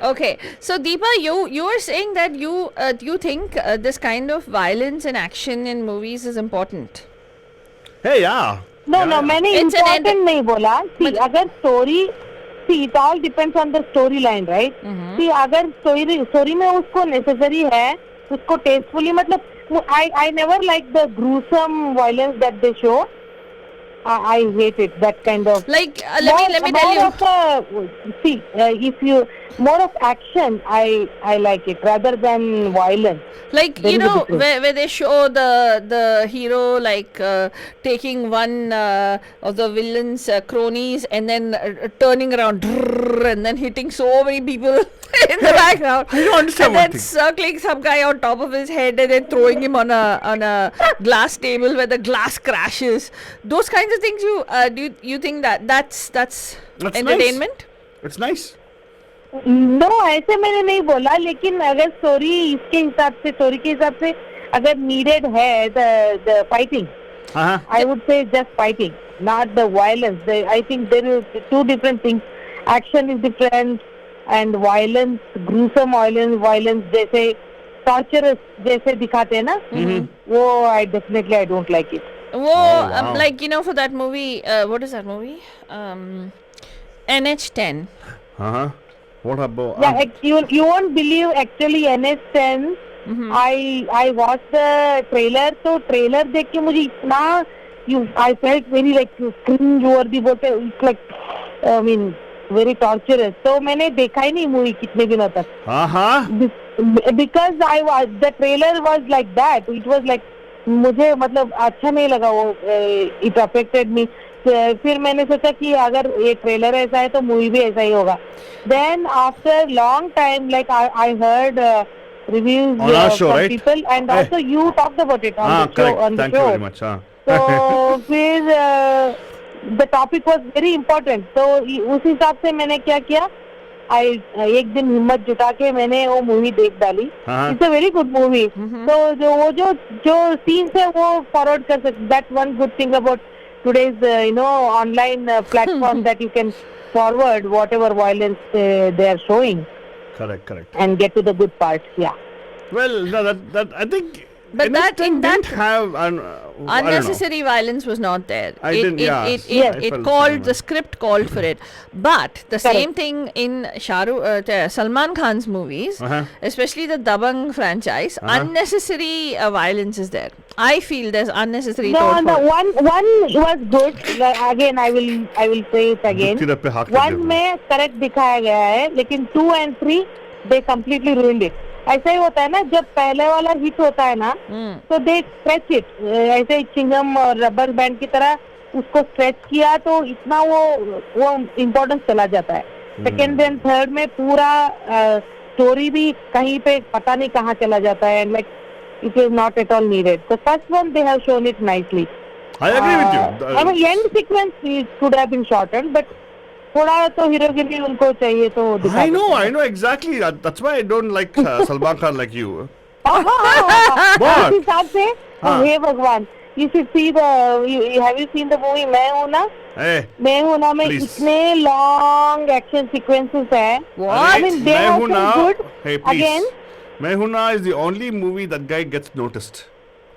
Okay, so Deepa, you were saying that you think this kind of violence and action in movies is important. hey yeah No, मैंने It's an important नहीं बोला see अगर story see it all depends on the storyline right see अगर story में उसको necessary है उसको tastefully मतलब I never like the gruesome violence that they show I hate it that kind of Like, let me tell you. If you more of action I like it rather than violence Like, There you is a know, difference. where they show the hero like taking one of the villain's cronies and then turning around and then hitting so many people in the background. I don't understand and one then thing. circling some guy on top of his head and then throwing him on a glass table where the glass crashes. Those kinds of things you think that's That's entertainment? it's nice no ऐसे मैंने नहीं बोला लेकिन अगर story इसके हिसाब से story के हिसाब से अगर नीडेड है the fighting I would say just fighting, not the violence. I think there is two different things. Action is different and violence, gruesome violence जैसे torturous जैसे दिखाते हैं ना वो I don't like it. Wow. Like, you know, for that movie, what is that movie? NH10. what about Yeah, you won't believe actually NH10. I watched the trailer. तो trailer देख के मुझे इतना I felt very like cringe worthy बोलते it's like I mean very torturous. तो मैंने देखा ही नहीं मूवी कितने दिनों तक. Because the trailer was like that. It was like मुझे मतलब अच्छा नहीं लगा वो. It affected me. फिर मैंने सोचा कि अगर ये ट्रेलर ऐसा है तो मूवी भी ऐसा ही होगा. Then after long time, like I heard reviews On our show, from right? people, and also you talked about it on the show. correct. On the Thank show. you very much. तो फिर the topic was very important. तो उस हिसाब से मैंने क्या किया, एक दिन हिम्मत जुटा के मैंने वो मूवी देख डाली. It's a very good movie. तो जो सीन्स है वो फॉरवर्ड कर सकते. That one good thing about today's online platform that you can forward whatever violence they are showing. Correct. And get to the good parts. Yeah. Well, no, that I think. But that in that didn't have unnecessary violence was not there. I didn't. Yeah. I It felt called same. the script called for it. But the same thing in Salman Khan's movies, especially the Dabangg franchise. Unnecessary violence is there. I feel there's unnecessary. No, one was good. Again, I will say it again. One में correct दिखाया गया है, लेकिन 2 and 3 they completely ruined it. ऐसा ही होता है ना, जब पहले वाला हिट होता है ना, तो दे स्ट्रेच इट, ऐसे चिंगम और रबर बैंड की तरह उसको स्ट्रेच किया तो इतना वो इम्पोर्टेंस चला जाता है. सेकेंड एंड थर्ड में पूरा स्टोरी भी कहीं पे पता नहीं कहाँ चला जाता है, and like it is not at all needed. The first one they have shown it nicely. I agree with you. I mean, end sequence should have been shortened, but थोड़ा तो हीरोगिरी उनको चाहिए तो दिखा. I know exactly. That's why I don't like Salman Khan like you. उस हिसाब से हे भगवान. You should see have you seen the movie मैं हूँ ना? मैं हूँ ना में इतने long action sequences है. What? I mean, they are so good. Hey, please. Again. मैं हूँ ना is the only movie that guy gets noticed.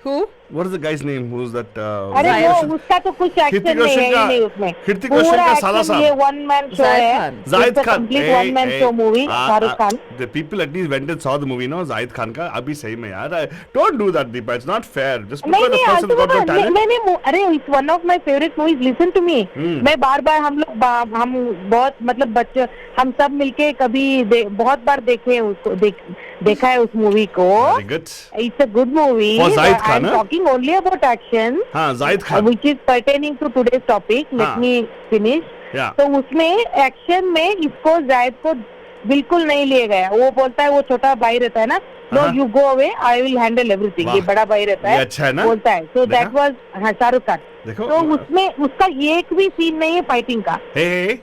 Who? What is the guy's name? Who's that? अरे वो उसका तो कुछ एक्शन नहीं है ही नहीं उसमें. ऋतिक रोशन का साला साहब. ये वन मैन शो है. Zahid Khan. Complete one man show movie. Shahrukh Khan. The people at least went and saw the movie, no? Zahid Khan का अभी सही में यार. Don't do that, Deepa. It's not fair. Just because the person got no talent. मैंने अरे it's one of my favorite movies. Listen to me. मैं बार हम बहुत मतलब बच्चे हम सब मिलके कभी बहुत बार देखे उसको देखा है उस मूवी को. Very good. It's a good movie. For Zahid Khan, I'm talking only about action. हाँ, Zahid Khan. Which is pertaining to today's topic. Let me finish. Yeah. तो उसमें एक्शन में इसको जायद को बिल्कुल नहीं लिया गया. वो बोलता है, वो छोटा भाई रहता है ना, no you go away, I will handle everything. ये बड़ा भाई रहता है, अच्छा है ना? बोलता है. So that was Shahrukh Khan. देखो तो उसमें उसका एक भी सीन नहीं है फाइटिंग का.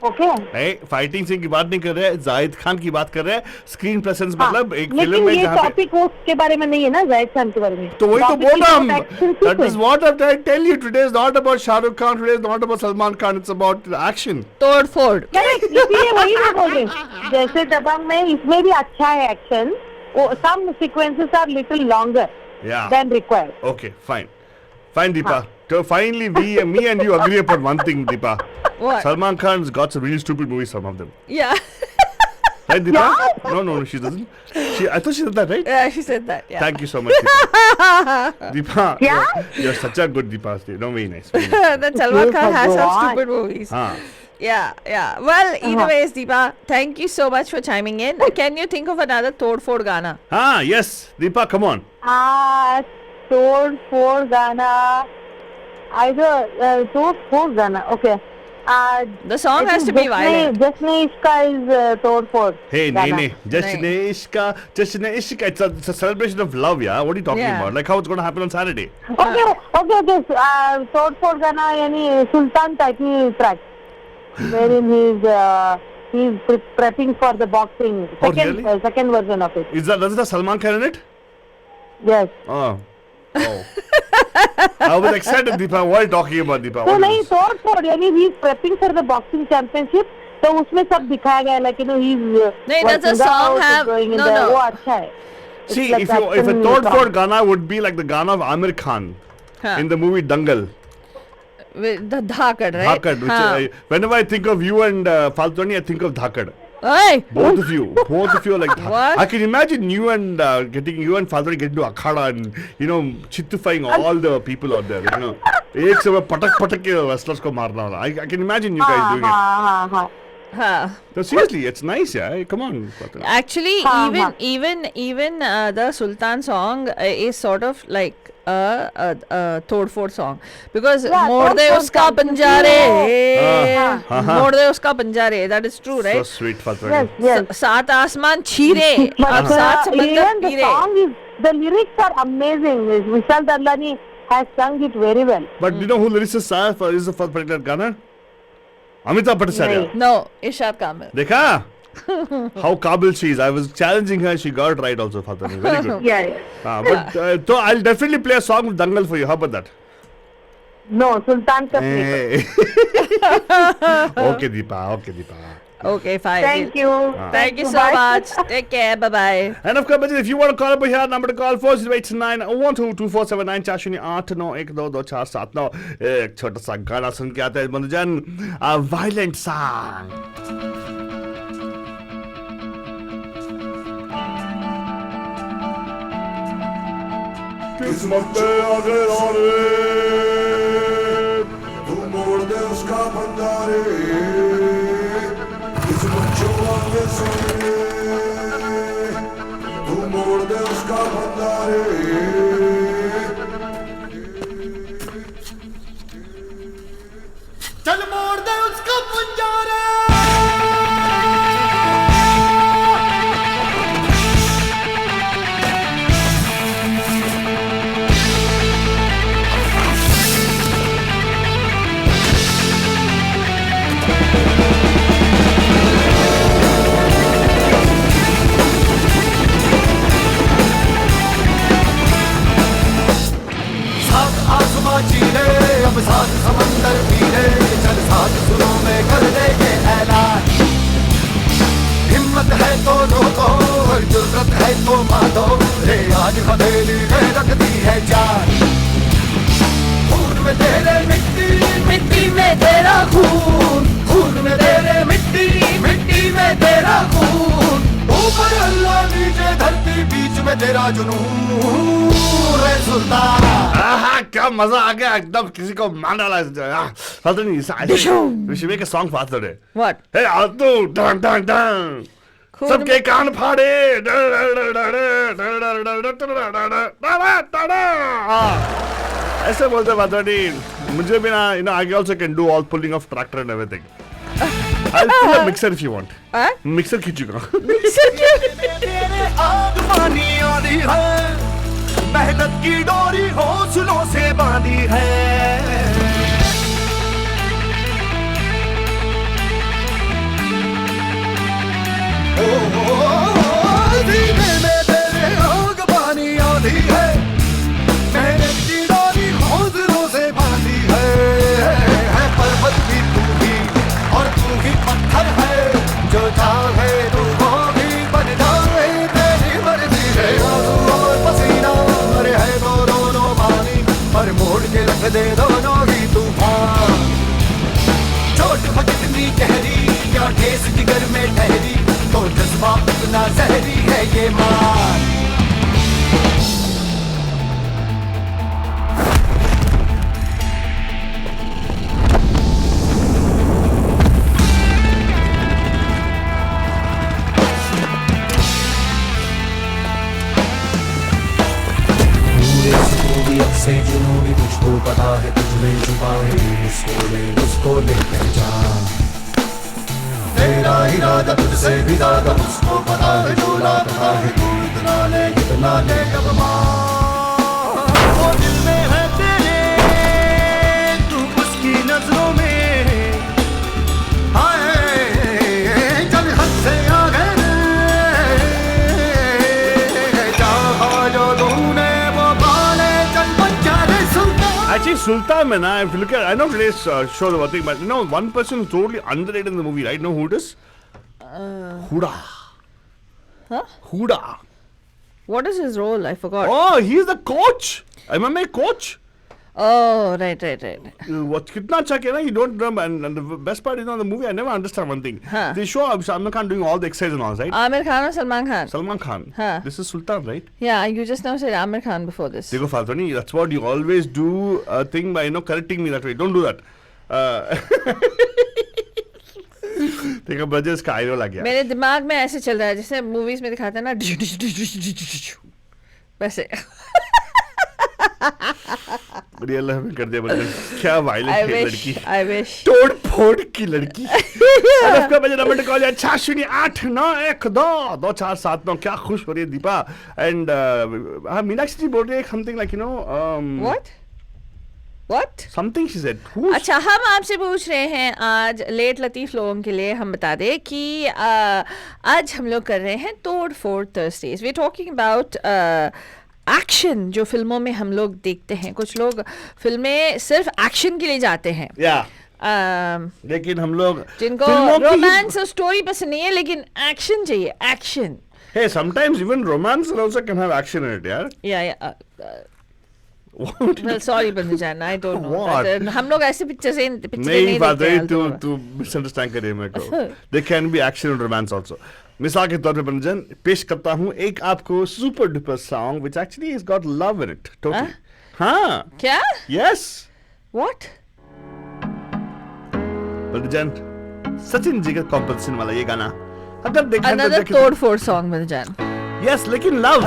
ओके, फाइटिंग सीन की बात नहीं कर रहे हैं, जाहिद खान की बात कर रहे हैं. स्क्रीन प्रेजेंस मतलब एक फिल्म में ये टॉपिक उसके बारे में नहीं है ना, जाहिद खान के बारे में. तो वही तो बोल रहा हूँ. That is what I tell you. Today is not about Shahrukh Khan, today is not about Salman Khan, it's about action. तोड़ फोड़. इसलिए वही मैं बोल रही हूँ. जैसे दबंग में इसमें भी अच्छा है action. Some sequences are little longer than required. Okay, fine, Deepa. So finally, me and you agree upon one thing, Deepa. What? Salman Khan's got some really stupid movies, some of them. Yeah. Right, Deepa? No, she doesn't. I thought she said that, right? Yeah, she said that. Yeah. Thank you so much, Deepa. Deepa, Yeah? you're such a good Deepa. No, very nice. Then Salman Khan has some stupid movies. Yeah. Well, either ways, Deepa, thank you so much for chiming in. Can you think of another Tod Ford Gana? Yes, Deepa, come on. Tod Ford Gana. Tod Ford Gana. Okay. The song has to be violent. Jashne Ishqa is Tod Ford. Hey, nahi. Jashne Ishqa. It's a celebration of love, yeah. What are you talking about? Like how it's going to happen on Saturday? Okay. Tod Ford Gana yani Sultan type track. Wherein he's prepping for the boxing. Second version of it. Does it have Salman Khan in it? Yes. Oh. I was excited, Deepa. What are you talking about, Deepa? So नहीं, Tod Ford यानी he's prepping for the boxing championship. तो उसमें सब दिखाया गया, like he's नहीं, does the song have no? वो अच्छा है. See, if a Tod Ford Gana would be like the Gana of Amir Khan in the movie Dangal. With the Dhakad, right? Dhakad. Whenever I think of you and Faltoni, I think of Dhakad. Hey! Both of you are like that. What? I can imagine you and Faltoni getting to Akhada and chittifying all the people out there. एक से पटक के wrestlers को मारना वाला. I can imagine you guys doing it. No, seriously, it's nice, yeah. Come on. Actually, even the Sultan song is sort of like तोड़फोड़ song because Yeah, मोड़ दे तोड़फोड़ उसका song. पंजारे हाँ, हाँ. मोड़ दे उसका पंजारे that is true So right sweet, Fatwani. Yes. सात आसमान छीरे और सात समंदर Even the पीरे song is, the lyrics are amazing. Vishal Dadlani has sung it very well. But do you know who lyricist is for particular Ghana? Amitabh Bhattacharya. No Irshad Kamil Dekha? How Kabil she is. I was challenging her. She got it right also, Fatwani. Very good. Yeah, yeah. But so I'll definitely play a song with Dangal for you. How about that? No, Sultan ka play. Hey. Okay, Deepa. Okay, Deepa. Okay fine Thank you. Thank you so Bye. much. Take care. Bye bye. And of course, if you want to call up here, number to call 4089122479 408942924247 एक छोटा सा गाना सुन के आते हैं मनोजन violent song किस्मत पे आगे आगे तू मोड़ दे उसका बंदारे किस्मत जो आगे से तू मोड़ दे उसका बंदारे चल मोड़ दे उसका पंजारे सात आसमां चीरे अब सात समंदर पीरे चल सात सुरों में कर दे ये ऐलान हिम्मत है तो रोको और जुर्रत है तो मारो रे आज हथेली में रख दी है जान खून में तेरे मिट्टी मिट्टी में तेरा खून खून में तेरे मिट्टी मिट्टी में तेरा खून ऊपर अल्लाह नीचे धरती बीच में तेरा जुनून रे सुल्तान क्या मजा आ गया एकदम किसी को मान डाला Fatwani we should make a song for today What? Hey Altu dun dun dun सबके कान फाड़े ऐसे बोलते Fatwani मुझे भी ना I also can do all pulling of tractor and everything I'll pull a mixer if you want mixer खींचूंगा तेरे आगवानी आनी है मेहनत की डोरी हौसलों से बांधी है ओ, सीने में तेरे आगवानी आनी है मेहनत की डोरी हौसलों से बांधी है पर्वत भी तू ही और तू ही पत्थर है जो चाहे तू वो भी बन जाए तेरी मर्जी है आंसू और पसीना अरे है तो दोनों पानी पर मोड़ के रख दे दोनों ही तूफान चोट कितनी गहरी क्या ठेस जिगर में ठहरी तो जज्बा इतना जहरी है ये मान से जुनूनी तुझको पता है तुझ में छुपा है उसको ले पहचान तेरा इरादा तुझसे भी ज्यादा उसको पता है जो लाता है तू इतना ले अब मान वो दिल में है तेरे तू उसकी नजरों में हाय चल हद से आगे चाहा जो तूने Actually, Sultan में ना, if you look at, I know today's show the thing, but you know, one person who's totally underrated in the movie, right? Know who it is? Huda. Huh? Huda. What is his role? I forgot. Oh, he's the coach. MMA coach. Oh, right. What कितना अच्छा किया ना? You don't remember. And the best part is, the movie, I never understand one thing. Huh. They show Salman Khan doing all the exercise and all, right? Amir Khan or Salman Khan? Salman Khan. Huh. This is Sultan, right? Yeah, you just now said Amir Khan before this. देखो Fatwani, that's what you always do a thing by correcting me that way. Don't do that. देखो ब्रजेश का idea लग गया मेरे दिमाग में ऐसे चल रहा है जैसे मूवीज में दिखाते हैं ना वैसे रियल लाइफ में कर दिया बंदे, क्या वायलेंट है लड़की, I wish. तोड़ फोड़ की लड़की। उसका बजे नंबर कॉल है 608912247 क्या खुश हो रही है दीपा। एंड मीनाक्षी जी बोल रही है something like What? Something she said. अच्छा, हम आपसे पूछ रहे हैं आज लेट लतीफ लोगों के लिए हम बता दें कि आज हम लोग कर रहे हैं तोड़ फोड़ Thursdays. We talking about action जो फिल्मों में हम लोग देखते हैं। कुछ लोग फिल्में सिर्फ एक्शन के लिए जाते हैं, लेकिन हम लोग जिनको रोमांस और स्टोरी पसंद नहीं है लेकिन एक्शन चाहिए, action. Hey, sometimes even romance also can have action in it, यार। Yeah. Well, sorry बंदूजान, I don't know. What? हम लोग ऐसे पिक्चर नहीं नहीं बात देखते है, हैं। तू मिसअंडरस्टैंड करे मेरे को। There can be action and romance also. मिसाल के तौर पे बंदूजान पेश करता हूँ एक आपको super duper song which actually has got love in it. Totally. हाँ। क्या? Yes. What? बंदूजान सचिन जी का कॉम्पोजिशन वाला ये गाना अगर देखा तो Another तोड़ फोड़ सॉन्ग बंदूजान। Yes, लेकिन love।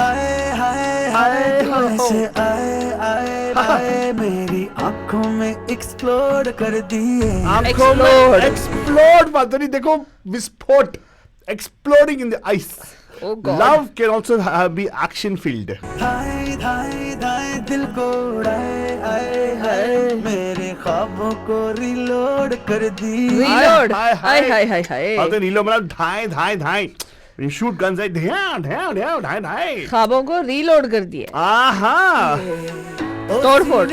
मेरी आंखों में एक्सप्लोड कर दिए, आंखों में एक्सप्लोड बात नहीं, देखो विस्फोट, exploding in the ice. Oh God. Love can also be action filled. धाए धाए धाए दिल को उड़ाए, आए हाय मेरे ख्वाबों को रिलोड कर दिए। Reload. हाय हाय। बात रीलो मतलब धाए धाए धाए, you shoot guns like ध्यान ध्यान ध्यान धाए धाए, ख्वाबों को रीलोड कर दिए। आहा तोड़ फोड़।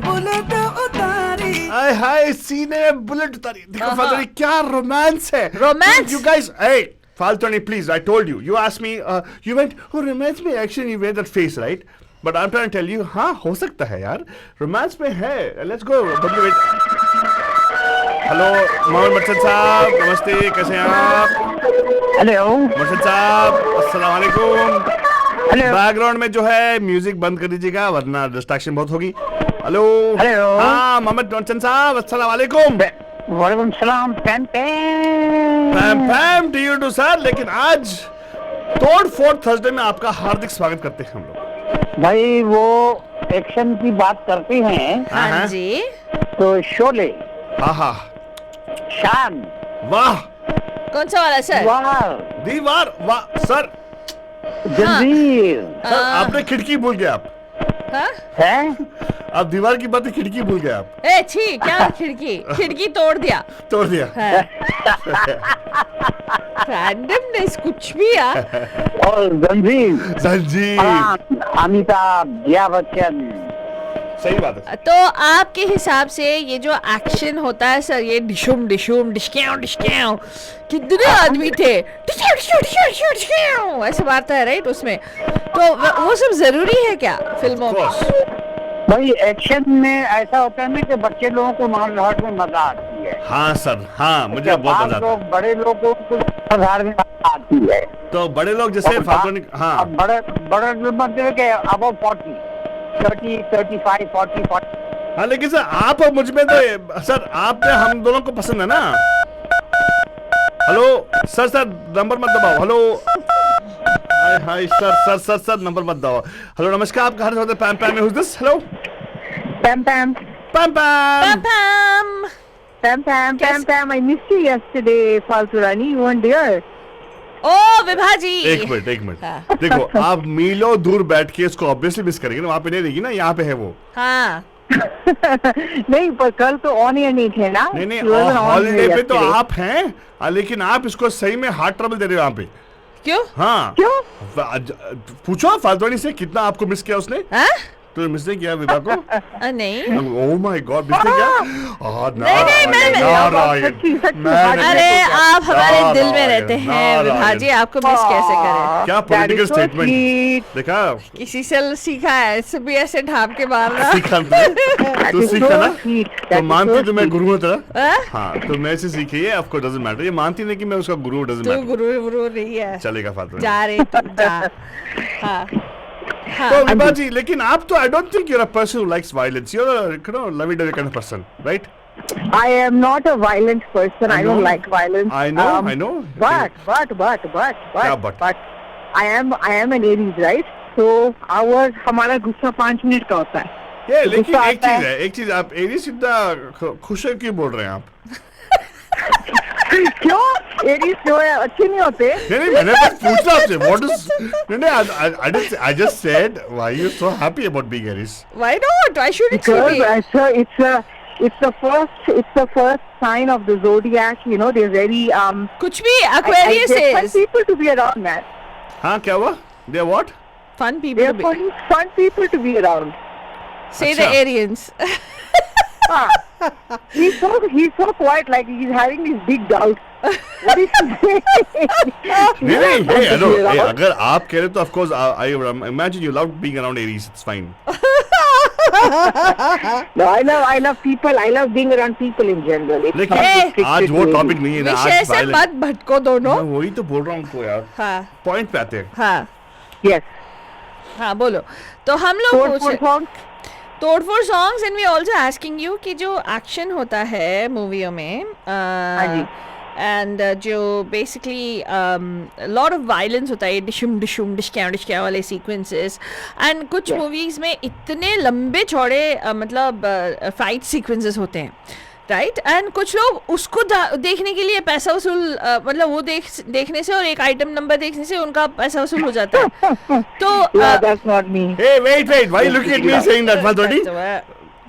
बुलेट उतारी, हाय हाय सीने में बुलेट उतारी। देखो फादर क्या रोमांस है। Romance? You guys, hey फाल्तोनी please, I told you, you asked me, you went, oh romance में action, you wear that face, right? But I'm trying to tell you, हाँ हो सकता है यार, रोमांस में है। Let's go, wait. Hello Mohammed मर्चद साहब, नमस्ते, कैसे हैं आप? हेलो मर्चद साहब, अस्सलाम वालेकुम। बैकग्राउंड में जो है म्यूजिक बंद कर दीजिएगा वरना डिस्ट्रैक्शन बहुत होगी। हेलो हाँ मोहम्मद मर्चद साहब, अस्सलाम वालेकुम। वालेकुम सलाम। पैम टू यू टू सर। लेकिन आज तोड़ फोड़ थर्सडे में आपका हार्दिक स्वागत करते हैं हम लोग। भाई वो एक्शन की बात करती हैं हाँ जी। तो शोले, हाँ शान, वाह, कौन सा वाला सर? वार, दीवार, वाह सर। जंजीर सर आपने खिड़की भूल गए आप। हाँ? है। आप दीवार की बात खिड़की भूल गए आप। ए छी, क्या खिड़की तोड़ दिया। तोड़ दिया। रैंडमनेस कुछ भी यार। और जंजीर, जंजीर, अमिताभ, जया बच्चन। सही बात है। तो आपके हिसाब से ये जो एक्शन होता है सर, ये डिशुम डिशुम डिशक्याओ डिशक्याओ, कितने आदमी थे ऐसे मारता है राइट उसमें, तो वो सब जरूरी है क्या फिल्मों में? भाई एक्शन में ऐसा होता है ना कि बच्चे लोगों को मार धाड़ में मजा आती है। हाँ सर, हाँ मुझे बहुत मजा आता है। बड़े लोगों को मार धाड़ में मजा आती है। तो बड़े लोग जैसे हाँ बड़े मतलब के अबव 40, 30, 35, 40। हाँ लेकिन सर आप और मुझ में तो सर आप हम दोनों को पसंद है ना। हेलो सर नंबर मत दबाओ। हेलो हाय सर नंबर मत दबाओ। हेलो नमस्कार, आप कहाँ से होते? पैम पैम में who's this? Hello पैम Pam Pam Pam पैम I missed you yesterday, फालतू रानी, you weren't there. ओ विभाजी, एक मिनट देखो आप मीलों दूर बैठ के इसको ऑब्वियसली मिस करेंगे ना, वहाँ पे नहीं रहेगी ना, यहाँ पे है वो। हाँ नहीं पर कल तो ऑन एयर नहीं थे ना। नहीं हॉलीडे पे तो आप हैं, लेकिन आप इसको सही में हार्ट ट्रबल दे रहे हो यहाँ पे। क्यों? हाँ क्यों? पूछो फाल्तोनी से कितना आपको मिस किया उसने। हाँ? तो मिस नहीं किया विभा को? नहीं। ओह माय गॉड, मिस नहीं किया? अरे आप हमारे दिल में रहते हैं विभाजी, आपको मिस कैसे करें? क्या पॉलिटिकल स्टेटमेंट देखा? किसी से सीखा है ऐसे भी ऐसे ढाप के मारना। सीखा तू सीखा ना, तो मानती तो मैं गुरु हूँ तेरा। हाँ तो मैं इसे सीखी है, ऑफ कोर्स डजंट मैटर। ये मानती नहीं कि मैं उसका गुरु, डजंट मैटर। तू गुरु नहीं है, चलेगा फाल्तू जा रे तू जा। हाँ तो विभा जी, लेकिन आप तो I don't think you are a person who likes violence. You are lovey dovey kind of person, right? I am not a violent person. I don't like violence. I know. But I am an Aries, right? So our हमारा गुस्सा 5 minute का होता है. ये लेकिन गुस्सा एक आता चीज है, एक चीज आप एरीज इतना खुश है क्यों बोल रहे हैं आप? क्यों? एरीज जो है अच्छे नहीं होते. नहीं मैंने बस पूछा आपसे what is नहीं I just said why you so happy about being Aries? Why not? Why shouldn't you Because be? it's the first sign of the zodiac. You know, they're very कुछ भी Aquarius they're fun is people to be around, man. हाँ क्या हुआ? They are what? fun people They're to be. fun people to be around. Say the अच्छा. Arians. He's so quiet, like he's having these big doubts. What is he saying? नहीं Fun to hello, be around. अगर आप कह रहे तो of course I imagine you love being around Aries. It's fine. No, I love people. I love being around people in general. It's लेकिन not restricted आज वो to topic नहीं है ना, विषय आज से violent- मत भटको दोनों. मैं वही तो बोल रहा हूँ तो यार. हाँ पॉइंट पे आते हैं. हाँ Yes. हाँ बोलो. तो हम लोग Tone पूछे for songs. तोड़फोड़ songs and we also asking you कि जो एक्शन होता है मूवियों में जी. एंड जो बेसिकली लॉट ऑफ वायलेंस होता है, डिशुम डिशुम डिशक्या वाले सीक्वेंसेस, एंड कुछ मूवीज में इतने लंबे चौड़े मतलब फाइट सीक्वेंसेस होते हैं, राइट? एंड कुछ लोग उसको देखने के लिए पैसा वसूल मतलब वो देखने से और एक आइटम नंबर देखने से उनका पैसा वसूल हो जाता है. तो Yeah, that's not me. Hey, wait. Why you looking at me saying that, Faltoni?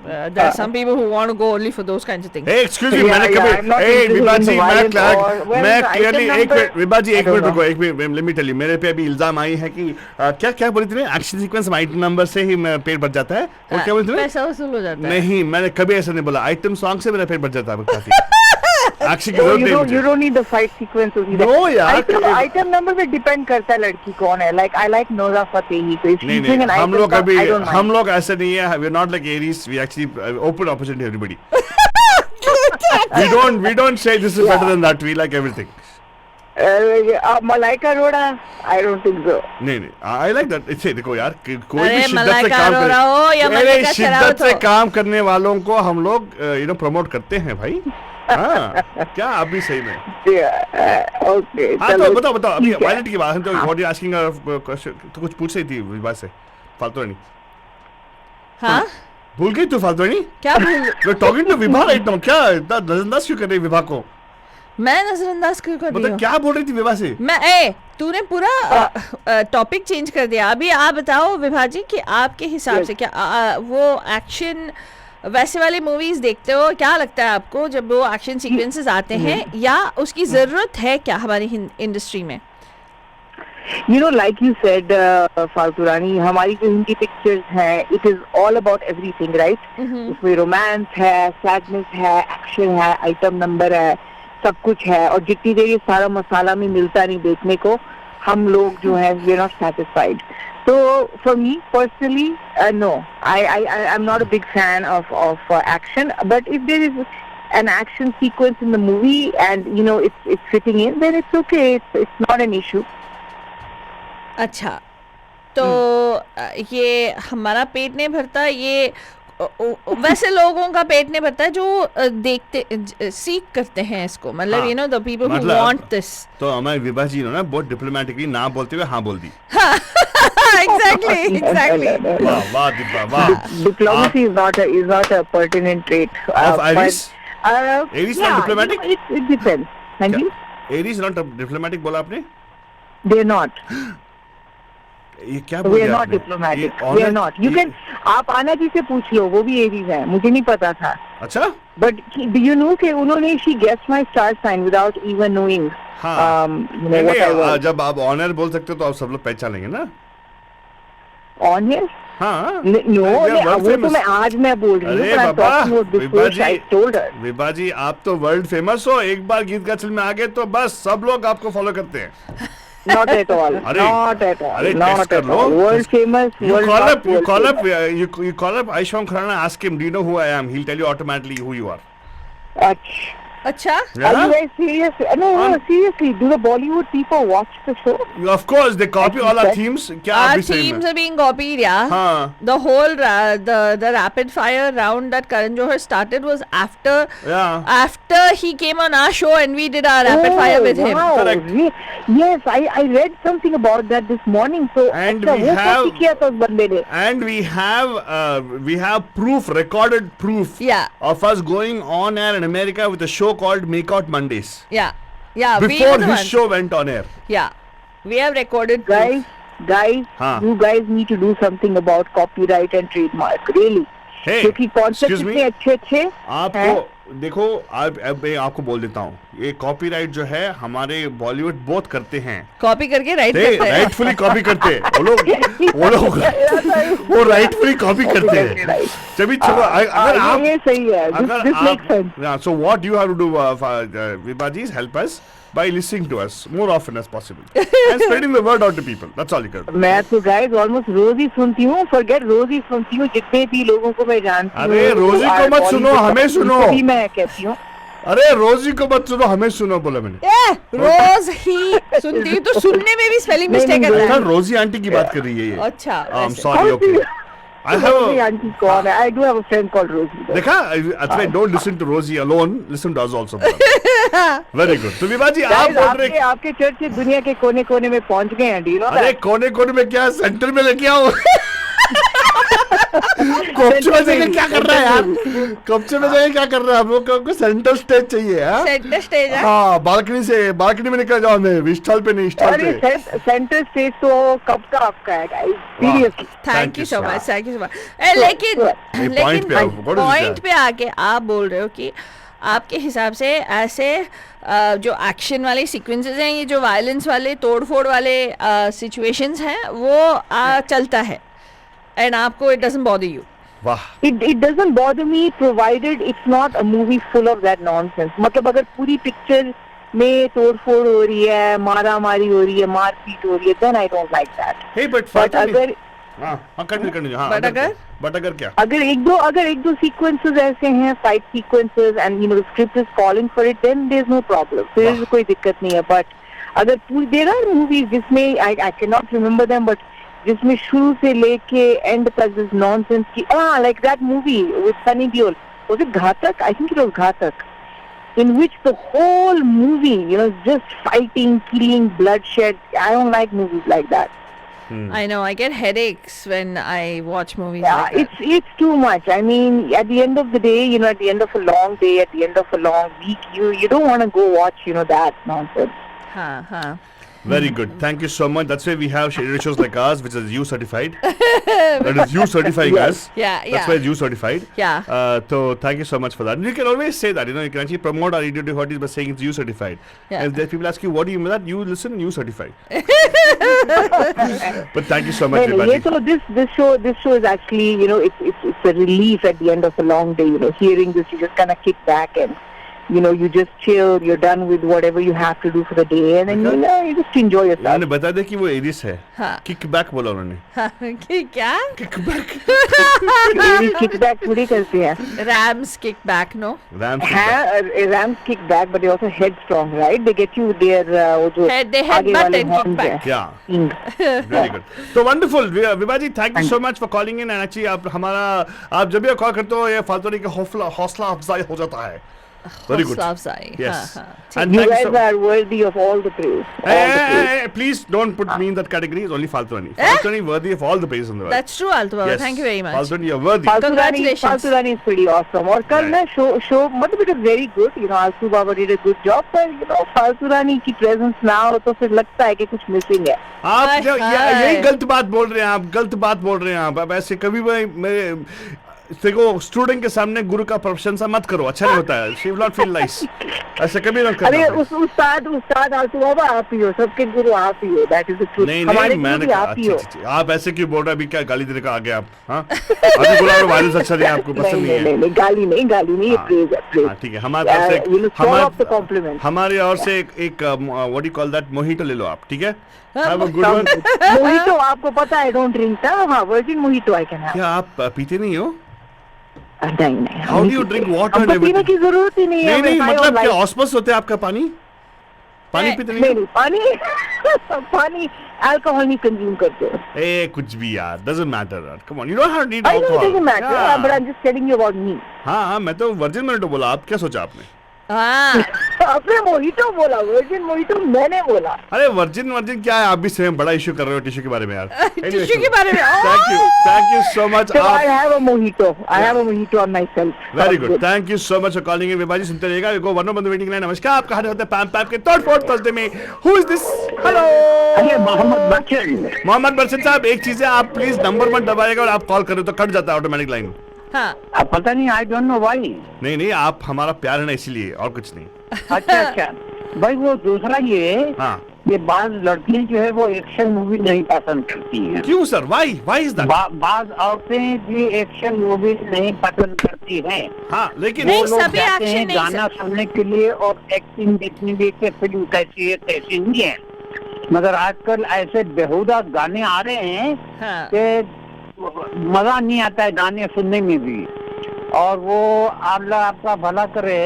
there are some people who want to go only for those kinds of things. Hey, excuse me, Yeah, मैंने yeah, कभी I'm not hey interested Vibha in ji the मैं violence or मैं when clearly the एक item minute Vibha ji number- एक I minute don't रुको, एक minute let me tell you. मेरे पे अभी इल्जाम आई है कि क्या बोली थी? एक्शन सीक्वेंस में आइटम नंबर से ही मेरा पेट भर जाता है. और क्या बोली थी? पैसा वसूल हो जाता है. नहीं मैंने कभी ऐसा नहीं बोला. आइटम सॉन्ग से मेरा पेट भर जाता है काफी. एक्शन की Oh, जरूरत you नहीं don't मुझे. need the fight sequence only. No, यार. Item number पे depend करता है लड़की कौन है. Like I like Noza Fatehi. So if नहीं she's doing an नहीं हम item लोग song, अभी I don't mind. हम लोग ऐसे नहीं है. We are not like Aries. We actually open opportunity to everybody. we don't say this is better than that. We like everything. Malaika Arora, I don't think so. नहीं I like that. इसे देखो यार कोई अरे भी शिद्दत से मलाइका काम अरोरा हो या करे. मलाइका शेरावत शिद्दत से हो. काम करने वालों को हम लोग प्रमोट करते हैं भाई. हाँ क्या आप भी सही में. Yeah, okay. हाँ चलो, तो बताओ अभी ठीक है. वायलेट की बात है तो व्हाट यू आस्किंग क्वेश्चन तो कुछ पूछ रही थी विभा से. फालतू नहीं हाँ भूल गई तू. फालतू नहीं क्या भूल we are talking to Vibha right now. क्या इतना नजरअंदाज क्यों कर रही विभा को? मैं नजरअंदाज क्यों कर रही मतलब हूँ? क्या बोल रही थी विभा से? तूने पूरा टॉपिक चेंज कर दिया. अभी आप बताओ विभाजी कि आपके हिसाब से क्या वो एक्शन वैसे वाली मूवीज देखते हो, क्या लगता है आपको जब वो एक्शन सीक्वेंसेस आते हैं, या उसकी जरूरत है क्या हमारी इंडस्ट्री में? You know, like you said, फालतू रानी, हमारी जो हिंदी पिक्चर्स हैं, it is all about everything, right? उसमें रोमांस है, सैडनेस है, एक्शन है, आइटम नंबर है, सब कुछ है. और जितनी देर ये सारा मसाला में मिलता नहीं देखने को, हम लोग जो है we are not satisfied. So for me personally, no, I'm not a big fan of action. But if there is an action sequence in the movie and you know it's fitting in, then it's okay. It's not an issue. अच्छा तो ये हमारा पेट नहीं भरता, ये वैसे लोगों का पेट नहीं भरता है जो देखते सीख करते हैं इसको. मतलब you know the people who want this. तो हमारे विभा जी ने ना बहुत डिप्लोमेटिकली ना बोलते हुए हाँ बोल दी. Exactly. वाह दिब्बा वाह. Diplomacy is not a pertinent trait Of Aries? Aries not yeah, diplomatic? you know, it depends. हाँ जी. Aries not डिप्लोमेटिक बोला आपने? They're not. ये क्या We बोल are दिया not आपने? diplomatic. ये We are not. You can. आप आना जी से पूछ लो, वो भी एरीज है, मुझे नहीं पता था. अच्छा But do you know कि उन्होंने she guessed my star sign without even knowing. हाँ. You know what I was. जब आप ऑनर बोल सकते हो तो आप सब लोग पहचानेंगे ना. Honest? हाँ. No, वो तो मैं आज मैं बोल रही हूँ. अरे but I'm Baba talking about Vibha before I told her. Vibha जी आप तो वर्ल्ड फेमस हो. एक बार गीत गाचल में आ गए तो बस सब लोग आपको फॉलो करते हैं. Not at all. अरे, Not at all. अरे, Not text कर at low. all. World famous. You world call not up world famous. you call up Aishwarm Khurrana, ask him, do you know who I am? He'll tell you automatically who you are. अच्छा. अच्छा Are you guys serious? No, seriously. Do the Bollywood people watch the show? Of course, they copy all our themes. क्या आप our भी सही themes में? are being copied, yeah. हाँ. The whole the rapid fire round that Karan Johar started was after he came on our show and we did our rapid fire with him. Wow. Correct. Yes, I read something about that this morning. So And अच्छा, we वो have- copy किया था उस बंदे ने. And we have proof, recorded proof Yeah. of us going on air in America with a show called Make Out Mondays. Yeah. Yeah. we Before were the his ones. show went on air. Yeah. We have recorded proof. Guys, हाँ. you guys need to do something about copyright and trademark. Really. Hey, क्योंकि concept excuse me. इतने अच्छे हैं. आपको देखो अब मैं आपको बोल देता हूँ, ये कॉपीराइट जो है हमारे बॉलीवुड बहुत करते हैं, कॉपी करके राइट करते हैं. राइटफुली कॉपी करते हैं वो लोग वो राइटफुली कॉपी करते हैं. जब चलो अगर आप ये सही है. This makes sense. so what you have to do, Vibaji, is help us by listening to us more often as possible and spreading the word out to people. That's all you can do. मैं तो guys almost रोज ही सुनती हूँ. Forget रोज ही सुनती हूँ. जितने भी लोगों को मैं जानती हूँ. अरे रोजी को मत सुनो, हमें सुनो. भी मैं कहती हूँ. अरे रोजी को मत सुनो, हमें सुनो बोला मैंने. रोज ही सुनती हूँ तो सुनने में भी स्पेलिंग मिस्टेक नहीं, करता है. रोजी आंटी की बात कर रही है ये. अच्छा I'm वैसे. sorry, okay. I have Rosie a, auntie कौन है? I do have a friend called Rosie. though. देखा, I don't listen to Rosie alone, listen to us also. Very good. तो विभाजी आप Guys, बोल रहे, आपके चर्च से दुनिया के कोने-कोने में पहुंच गए हैं. Do you know अरे that? कोने कोने में क्या सेंटर में लेके आओ. कोपचे में जाके क्या कर रहा है यार? कोपचे में जाके क्या कर रहा है? हम लोग को सेंटर स्टेज चाहिए, हाँ? सेंटर स्टेज है. हाँ, बालकनी में निकल जाओ, हमें स्टॉल पे नहीं, स्टॉल अरे पे. सेंटर स्टेज तो कब का आपका है guys. Seriously. Thank you so sir. Much, thank you so much. लेकिन नहीं, point पे आओ. What is point that? पे आके आप बोल रहे हो कि आपके हिसाब से ऐसे जो एक्शन वाले सीक्वेंसेस हैं, ये जो वायलेंस वाले तोड़फोड़ वाले सिचुएशंस हैं, वो चलता है एंड आपको इट डजंट बॉदर यू. वाह. It doesn't bother me provided it's not a movie full of that nonsense. मतलब अगर पूरी पिक्चर में तोड़फोड़ हो रही है, मारा मारी हो रही है, मारपीट हो रही है, then I don't like that. Hey, but But अगर continue. हाँ, But अगर क्या? अगर एक दो सीक्वेंसेस ऐसे हैं, fight sequences, and you know the script is calling for it, then there is no problem. फिर कोई दिक्कत नहीं है. बट अगर पूरी देयर आर मूवीज जिसमें I can not remember them, but जिसमें शुरू से लेके एंड तक दिस नॉनसेंस की, like that movie with Sunny Deol, was it घातक? आई थिंक इट वाज घातक, in which the whole movie, you know, just fighting, killing, bloodshed. I don't like movies like that. I know I get headaches when I watch movies Yeah, like that. it's too much. I mean, at the end of the day, you know, at the end of a long day, at the end of a long week, you don't want to go watch, you know, that nonsense. हाँ. Very good. Thank you so much. That's why we have radio shows like ours, which is U certified. That is you certifying us. Yeah. That's why it's U certified. Yeah. So thank you so much for that. You can always say that. You know, you can actually promote our radio devotees by saying it's U certified. Yeah. And if people ask you, what do you mean that? You listen, U certified. But thank you so much, No, Vibaji. so this show is actually, you know, it's a relief at the end of a long day. You know, hearing this, you just kind of kick back and, you know, you just chill. You're done with whatever you have to do for the day, and then you just enjoy yourself. उन्होंने बता दिया कि वो Eris है. हाँ. Kick back बोला उन्होंने. कि क्या? Kick back. Kick back थोड़ी करते हैं. Rams kick back, no? Rams kick back. Rams kick back, but they also headstrong, right? They get you their वो जो They आगे headbutt वाले and kick horns back. Yeah. हैं. Very good. So wonderful, Vibaji. Thank you so much for calling in. And actually, आप जब भी call करते हो, ये फालतू नहीं कि हौसला अफजाई हो जाता है. Very good. हौसला अफजाई. Yes. हाँ. And You thank guys you so. are worthy of all the praise. All the praise. Hey, please don't put me in that category. It's only Faltwani. Faltwani worthy of all the praise in the world. That's true, Altu Baba. Yes. Thank you very much. Faltwani, you're worthy. Congratulations. Faltu Rani is pretty awesome. और कल ना show मतलब it was very good. You know, Altu Baba did a good job. But you know, Faltu Rani की presence ना हो तो फिर लगता है कि कुछ missing है. आप हाय। यही गलत बात बोल रहे हैं. आप गलत बात बोल रहे हैं. आप ऐसे कभी भी मेरे देखो स्टूडेंट के सामने गुरु का प्रशंसा मत करो. अच्छा नहीं होता है. She will not feel nice. ऐसे कभी मत अरे करना. उस उस्ताद आलतू बाबा आप ही हो. सबके गुरु आप ही हो. That is the truth. नहीं हमारे मैंने गुरु भी आप ही हो. अच्छा, आप ऐसे क्यों बोल रहे हैं? अभी क्या गाली देने का आ गया आप? हाँ, अभी बोला वायलेंस अच्छा नहीं, आपको पसंद नहीं है. नहीं गाली नहीं ये praise है praise. हाँ, ठीक है. हमारे पास एक you know, stop off the compliment. हमारे और से एक what do you call that mojito ले लो आप. ठीक है. Have a good one. Mojito आपको पता है I don't drink था. हाँ virgin mojito I can have. क्या आप पीते नहीं हो? नहीं नहीं, how do you drink water? हमको पीने की जरूरत ही नहीं है। नहीं, High on मतलब life. क्या ऑस्मस होते हैं आपका पानी पीते नहीं? नहीं, पानी अल्कोहल नहीं कंज्यूम करते हो। ए कुछ भी यार, doesn't matter यार, come on, you don't have to need I know it alcohol. doesn't matter, Yeah. but I'm just telling you about me. हाँ, मैं तो वर्जिन मोहितो बोला, आप क्या सोचा आपने? हाँ आपने मोहितो बोला, वर्जिन मोहितो मैंने बोला। अरे वर्जिन क्या है, आप भी सेम बड़ा इश्यू कर रहे हो टिश्यू के बारे में यार। टिश्यू के बारे में। Thank you so much. So I have a mojito. I have a mojito on myself. Very good, thank you so much for calling in. विभाजी सुनते रहिएगा, go one on the waiting line. नमस्कार, आप कहां होते हैं पैम पैम के third fourth Thursday में? Who is this? हेलो अरे मोहम्मद बच्चन। मोहम्मद बरसन साहब, एक चीज है, आप प्लीज नंबर 1 दबाइएगा और आप कॉल करें तो कट जाता है ऑटोमेटिक लाइन। हाँ अब पता नहीं, आई डोंट नो व्हाई। नहीं, आप हमारा प्यार है ना, इसीलिए, और कुछ नहीं। अच्छा भाई, वो दूसरा ये हाँ, ये बाज लड़कियां जो है वो एक्शन मूवी नहीं पसंद करती हैं। क्यों सर? Why is that? बाज औरतें भी एक्शन मूवी नहीं पसंद करती हैं। हाँ, लेकिन नहीं, वो लोग सभी जाते action हैं नहीं, गाना सुनने के लिए और एक्टिंग देखने के लिए, फिल्म कैसी है कैसी नहीं है। मगर आजकल ऐसे बेहुदा गाने आ रहे हैं हाँ कि मजा नहीं आता है गाने सुनने में भी। और वो अल्लाह आपका भला करे,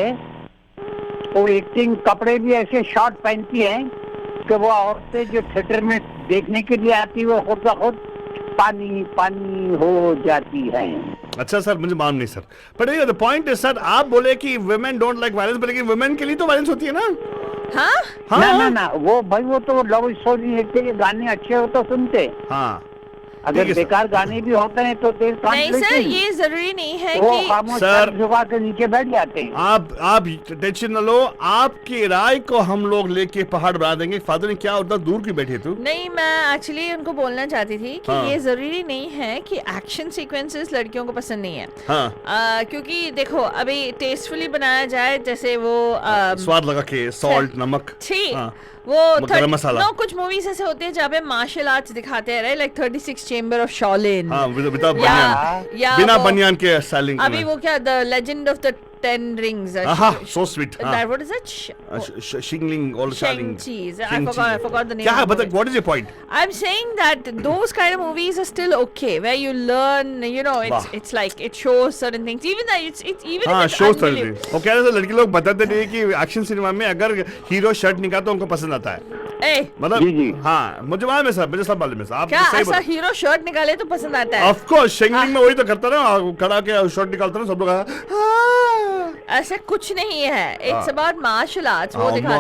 वो एक्टिंग कपड़े भी ऐसे शॉर्ट पहनती हैं कि वो औरतें जो थिएटर में देखने के लिए आती है वो खुद ब खुद पानी पानी हो जाती है। अच्छा सर, मुझे मालूम नहीं sir, but the point is sir, आप बोले कि वुमेन डोंट लाइक वायलेंस, लेकिन वुमेन के लिए तो वायलेंस होती है ना। हाँ ना वो भाई, वो तो लव स्टोरी है कि गाने अच्छे हो तो सुनते। हाँ, अगर ठीक है सर। बेकार गाने भी होते हैं तो देर नहीं सर, ये जरूरी नहीं है वो कि खामोश सर- जुबा के नीचे बैठ जाते हैं। आप टेंशन न लो, आपकी राय को हम लोग लेके पहाड़ बना देंगे। फादर ने क्या उतना दूर क्यों बैठी है तू? नहीं, मैं एक्चुअली उनको बोलना चाहती थी कि हाँ। ये जरूरी नहीं है कि एक्शन सीक्वेंसेस लड़कियों को पसंद नहीं है। हाँ, क्योंकि देखो, अभी टेस्टफुली बनाया जाए, जैसे वो स्वाद लगा के सॉल्ट नमक। ठीक, हाँ। वो गरम मसाला। कुछ मूवीज ऐसे होते हैं जहाँ पे मार्शल आर्ट्स दिखाते हैं, लाइक 36 चेंबर ऑफ शॉलिन, हाँ, विदाउट या बनियान, बिना वो- बनियान के सेलिंग। अभी वो क्या, the legend of the 10 rings, so sweet. What is it? शिंगलिंग और शालिंग Shang-Chi. I forgot the name. क्या है, of the बता, movie. What is your point? I'm saying that those kind of movies are still okay, where you learn, वाह। it's like it shows certain things, even that it's even हाँ, if it's shows unbelievable. वो कह रहे थे, लड़के लोग बताते नहीं कि एक्शन सिनेमा में अगर हीरो शर्ट निकालता तो उनको पसंद आता है। ए, मतलब जी, जी। हाँ, मुझे मालूम है सर, मुझे सब मालूम है सर, आप क्या सही ऐसा बोल। हीरो शर्ट निकाले तो पसंद आता है? ऑफ कोर्स, शिंगलिंग में वही तो करता ना, खड़ा के शर्ट निकालता ना, सब लोग ऐसे कुछ नहीं है, इट्स अबाउट मार्शल आर्ट्स, वो दिखाते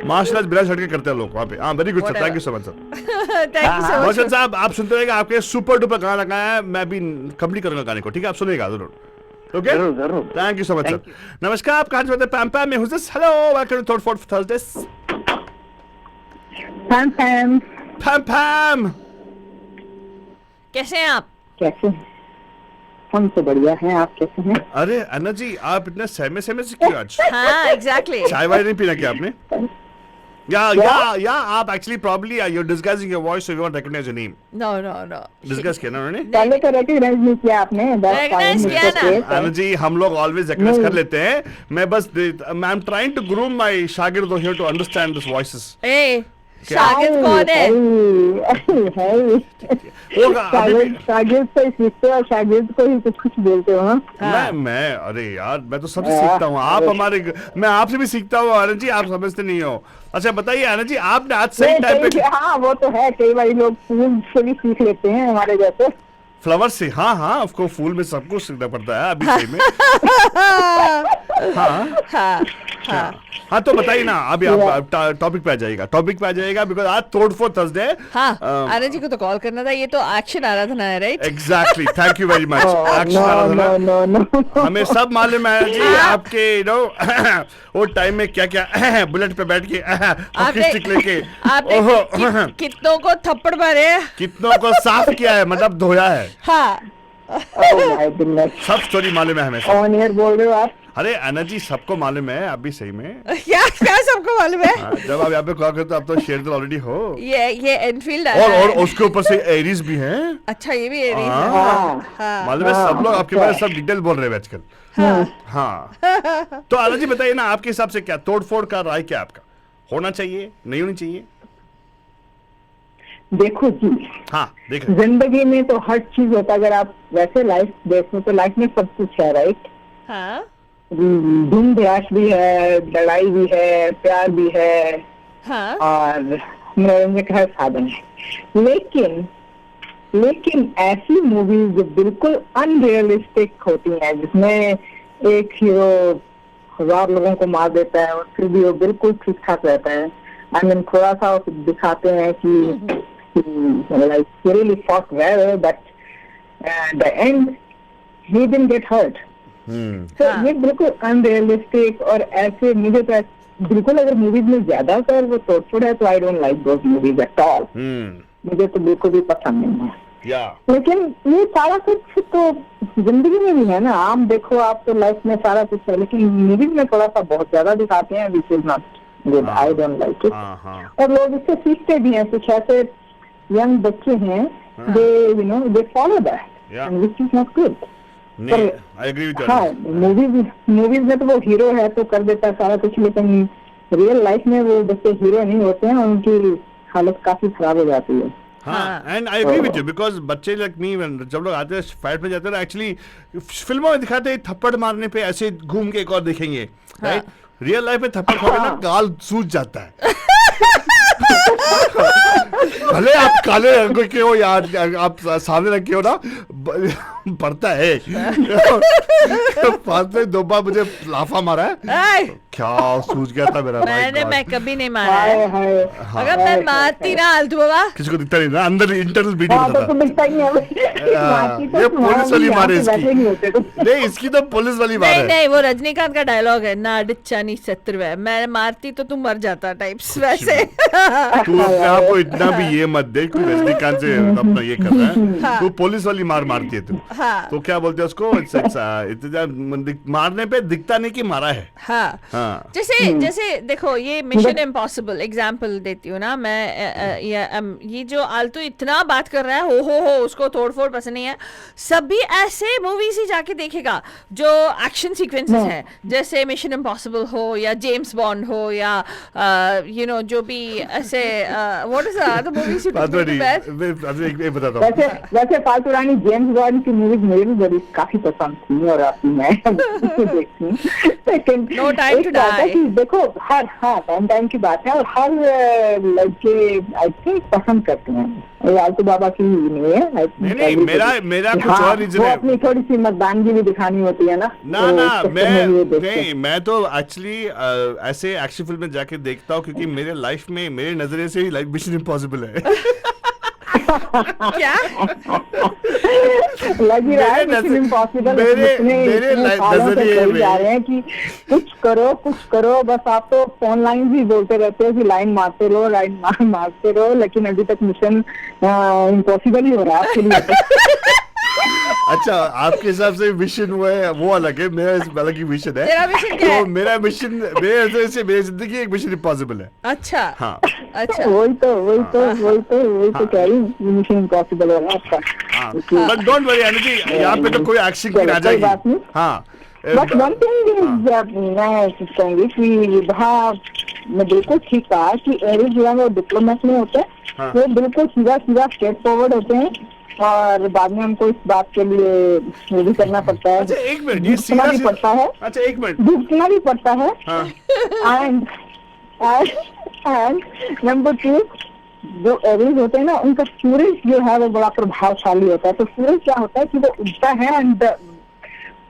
मार्शल आर्ट्स बिना शर्ट के करते हैं लोग वहाँ पे। हाँ, very good sir, thank you so much sir. हैं। Thank you so Roshan much. साहब, आप सुनते रहेगा, आपके सुपर डुपर गाना लगाया है, मैं भी कंप्लीट करूंगा गाने को, ठीक है? आप सुनिएगा जरूर, ओके? जरूर जरूर। Thank you so much sir. Thank नमस्कार, आप कहाँ से होते हैं? पैम पैम में हूँ this. Hello, welcome to third fourth Thursdays. Pam Pam, Pam Pam, कैसे हैं आप? कैसे हैं? हम तो बढ़िया हैं, आप कैसे हैं? अरे अन्ना जी, आप इतने सहमे सहमे से क्यों आज? हाँ, एग्जैक्टली। चाय वाय नहीं पीना क्या आपने? या आप actually probably you're disguising your voice so we won't recognize your name. No no no, discuss किया ना उन्होंने? पहले तो रिकॉग्नाइज नहीं किया आपने, Recognize किया ना। आनंद जी, हम लोग ऑलवेज रिकग्नाइज कर लेते हैं। मैं बस I am trying to groom my शागिर्द here to understand this voices. ए, शागिर्द कौन है? शागिर्द से सीखते हो और शागिर्द को ही कुछ बोलते हो। हाँ? मैं अरे यार, मैं तो सबसे सीखता हूँ। आप हमारे, मैं आपसे भी सीखता हूँ आनंद जी, आप समझते नहीं हो। अच्छा बताइए आनंद जी, आपने आज सही टाइम पे हाँ, वो तो है, कई बार लोग फूल से भी सीख लेते हैं हमारे जैसे। फ्लावर से, हाँ उसको फूल में सब कुछ सीखना पड़ता है अभी सही में। हाँ, हाँ तो बताइए ना, अभी आप टॉपिक पे आ जाइएगा बिकॉज आज तोड़ फोड़ थर्सडे है। हाँ, आनंद जी को तो कॉल करना था, ये तो एक्शन आ रहा था ना, right? Exactly, thank you very much. Action आ रहा था ना, नो, हमें सब मालूम है जी आपके वो टाइम में क्या क्या बुलेट पे बैठ के हॉकी स्टिक लेके ओहो कितनों को थप्पड़ मारे? कितनों को साफ किया है, मतलब धोया है। हाँ, सब स्टोरी मालूम है हमें। ऑन एयर बोल रहे हो आप? अरे अना जी, सबको मालूम है अभी सही में। क्या क्या सबको मालूम है? हाँ, जब आप यहाँ पे कॉल करते हो, आप तो शेयर तो ऑलरेडी हो। ये एनफील्ड और उसके ऊपर से एरीज भी हैं। अच्छा, ये भी एरीज है। हाँ, हाँ। मालूम है, सब लोग आपके बारे में सब डिटेल बोल रहे हैं आजकल। हाँ तो आला जी बताइए ना, आपके हिसाब से क्या तोड़ फोड़ का राय क्या आपका? होना चाहिए, नहीं होनी चाहिए? देखो जी, हाँ देख जिंदगी में तो हर चीज होता है। अगर आप वैसे लाइफ देखो तो लाइफ में सब कुछ है, राइट? हाँ धूम धड़ास भी है, लड़ाई भी है, प्यार भी है, हाँ और मनोरंजन का हर साधन है। लेकिन ऐसी मूवीज जो बिल्कुल अनरियलिस्टिक होती हैं, जिसमें एक हीरो 1000 लोगों को मार देता है और फिर भी वो बिल्कुल ठीक ठाक रहता है। आई मीन थोड़ा सा दिखाते हैं कि like he really fought well, but the end he didn't get hurt. तो ये बिल्कुल अनरियलिस्टिक और ऐसे मुझे तो बिल्कुल, अगर मूवीज में ज्यादा कर वो तोड़फोड़ है तो I don't like those movies at all. मुझे तो बिल्कुल भी पसंद नहीं है। लेकिन ये सारा कुछ तो जिंदगी में भी है ना। आप देखो, आप तो लाइफ में सारा कुछ है, लेकिन मूवीज में थोड़ा सा बहुत ज्यादा दिखाते हैं, which is not good. I don't like it. और लोग इससे सीखते भी हैं। कुछ ऐसे यंग बच्चे हैं, they follow that and which is not good. हाँ, मूवीज में तो वो हीरो है तो कर देता है सारा कुछ, लेकिन रियल लाइफ में वो बच्चे हीरो नहीं होते हैं, उनकी हालत काफी खराब हो जाती है। हाँ, and I agree with you, because बच्चे लाइक मी जब लोग आते हैं फाइट में जाते हैं, एक्चुअली फिल्मों में दिखाते हैं थप्पड़ मारने पे ऐसे घूम के एक और दिखेंगे, राइट? रियल लाइफ में थप्पड़ खाओगे ना, गाल सूज जाता है। भले आप काले रंग के हो या आप सामने रंग के हो ना, पड़ता है। फास्ट में 2 बार मुझे लाफा मारा है, क्या सूज गया था मेरा। मैं कभी नहीं मारा है। अगर मैं मारती ना आलतू बाबा, किसी को दिखता नहीं ना, अंदर इंटरनल बीटिंग होता था। ये पुलिस वाली मार है इसकी। नहीं, इसकी तो पुलिस वाली मार है। नहीं, वो रजनीकांत का डायलॉग है ना, डिच्चानी शत्रु, मैं मारती तो तुम मर जाता टाइप्स वैसे। तू अपने आप को इतना भी ये मत देख, तू रजनीकांत से अपना ये कर रहा है। तू पुलिस वाली मार मारती है तू। तो क्या बोलते हैं उसको, मारने पे दिखता नहीं कि मारा है। हाँ। जैसे देखो, ये मिशन इम्पॉसिबल एग्जाम्पल देती हूँ ना मैं। ये जो आलतू इतना बात कर रहा है, हो उसको तोड़फोड़ पसंद नहीं है। सभी ऐसे मूवीज ही जाके देखेगा जो एक्शन सीक्वेंसेस हैं, जैसे मिशन इम्पॉसिबल हो या जेम्स बॉन्ड हो या जो भी ऐसे what is the movies you बताता हूं। वैसे फालतू रानी जेम्स बॉन्ड की मूवीज मुझे भी बड़ी काफी पसंद थी और मैं देखती हूँ। लेकिन नो टाइम टू डाई, देखो हर टाइम की बात है और हर लड़के आई थिंक पसंद करते हैं। आलतू बाबा की नहीं है। नहीं, मेरा कुछ और रीजन है। अपनी थोड़ी सी मर्दानगी भी दिखानी होती है ना। मैं तो एक्चुअली ऐसे एक्शन फिल्म में जाके देखता हूँ, क्योंकि मेरे लाइफ में मेरे नजरिए से ही लाइफ मिशन इम्पॉसिबल है। क्या लगी रहा है मिशन इम्पॉसिबल मेरे नजरिए जा रहे हैं कि कुछ करो, बस आप तो फोन लाइन भी बोलते रहते हो कि लाइन मारते रहो, लेकिन अभी तक मिशन इम्पॉसिबल ही हो रहा है आपके लिए। अच्छा, आपके हिसाब से मिशन वो अलग है, मेरा अलग ही मिशन है। तेरा मिशन क्या है? मेरा मिशन मेरी जिंदगी एक मिशन इम्पॉसिबल है। अच्छा, हाँ, अच्छा, वही तो कह रही हूँ, मिशन इम्पॉसिबल है आपका। बट डोंट वरी अनुजी, यहाँ पे तो कोई एक्शन की आ जाएगी। हाँ, बट वन थिंग मैं कहूँगी कि हाँ, मैं बिल्कुल ठीक कहा कि एरिज जो है वो डिप्लोमेट में होते हैं, वो बिल्कुल सीधा स्ट्रेट फॉरवर्ड होते हैं और बाद में हमको इस बात के लिए ये भी करना पड़ता है। अच्छा, एक मिनट, भुगतना भी पड़ता है। अच्छा, एक मिनट, भुगतना भी पड़ता है। एंड नंबर 2, जो एरिज होते हैं ना, उनका सूरज जो है वो बड़ा प्रभावशाली होता है। तो सूरज क्या होता है कि वो उगता है एंड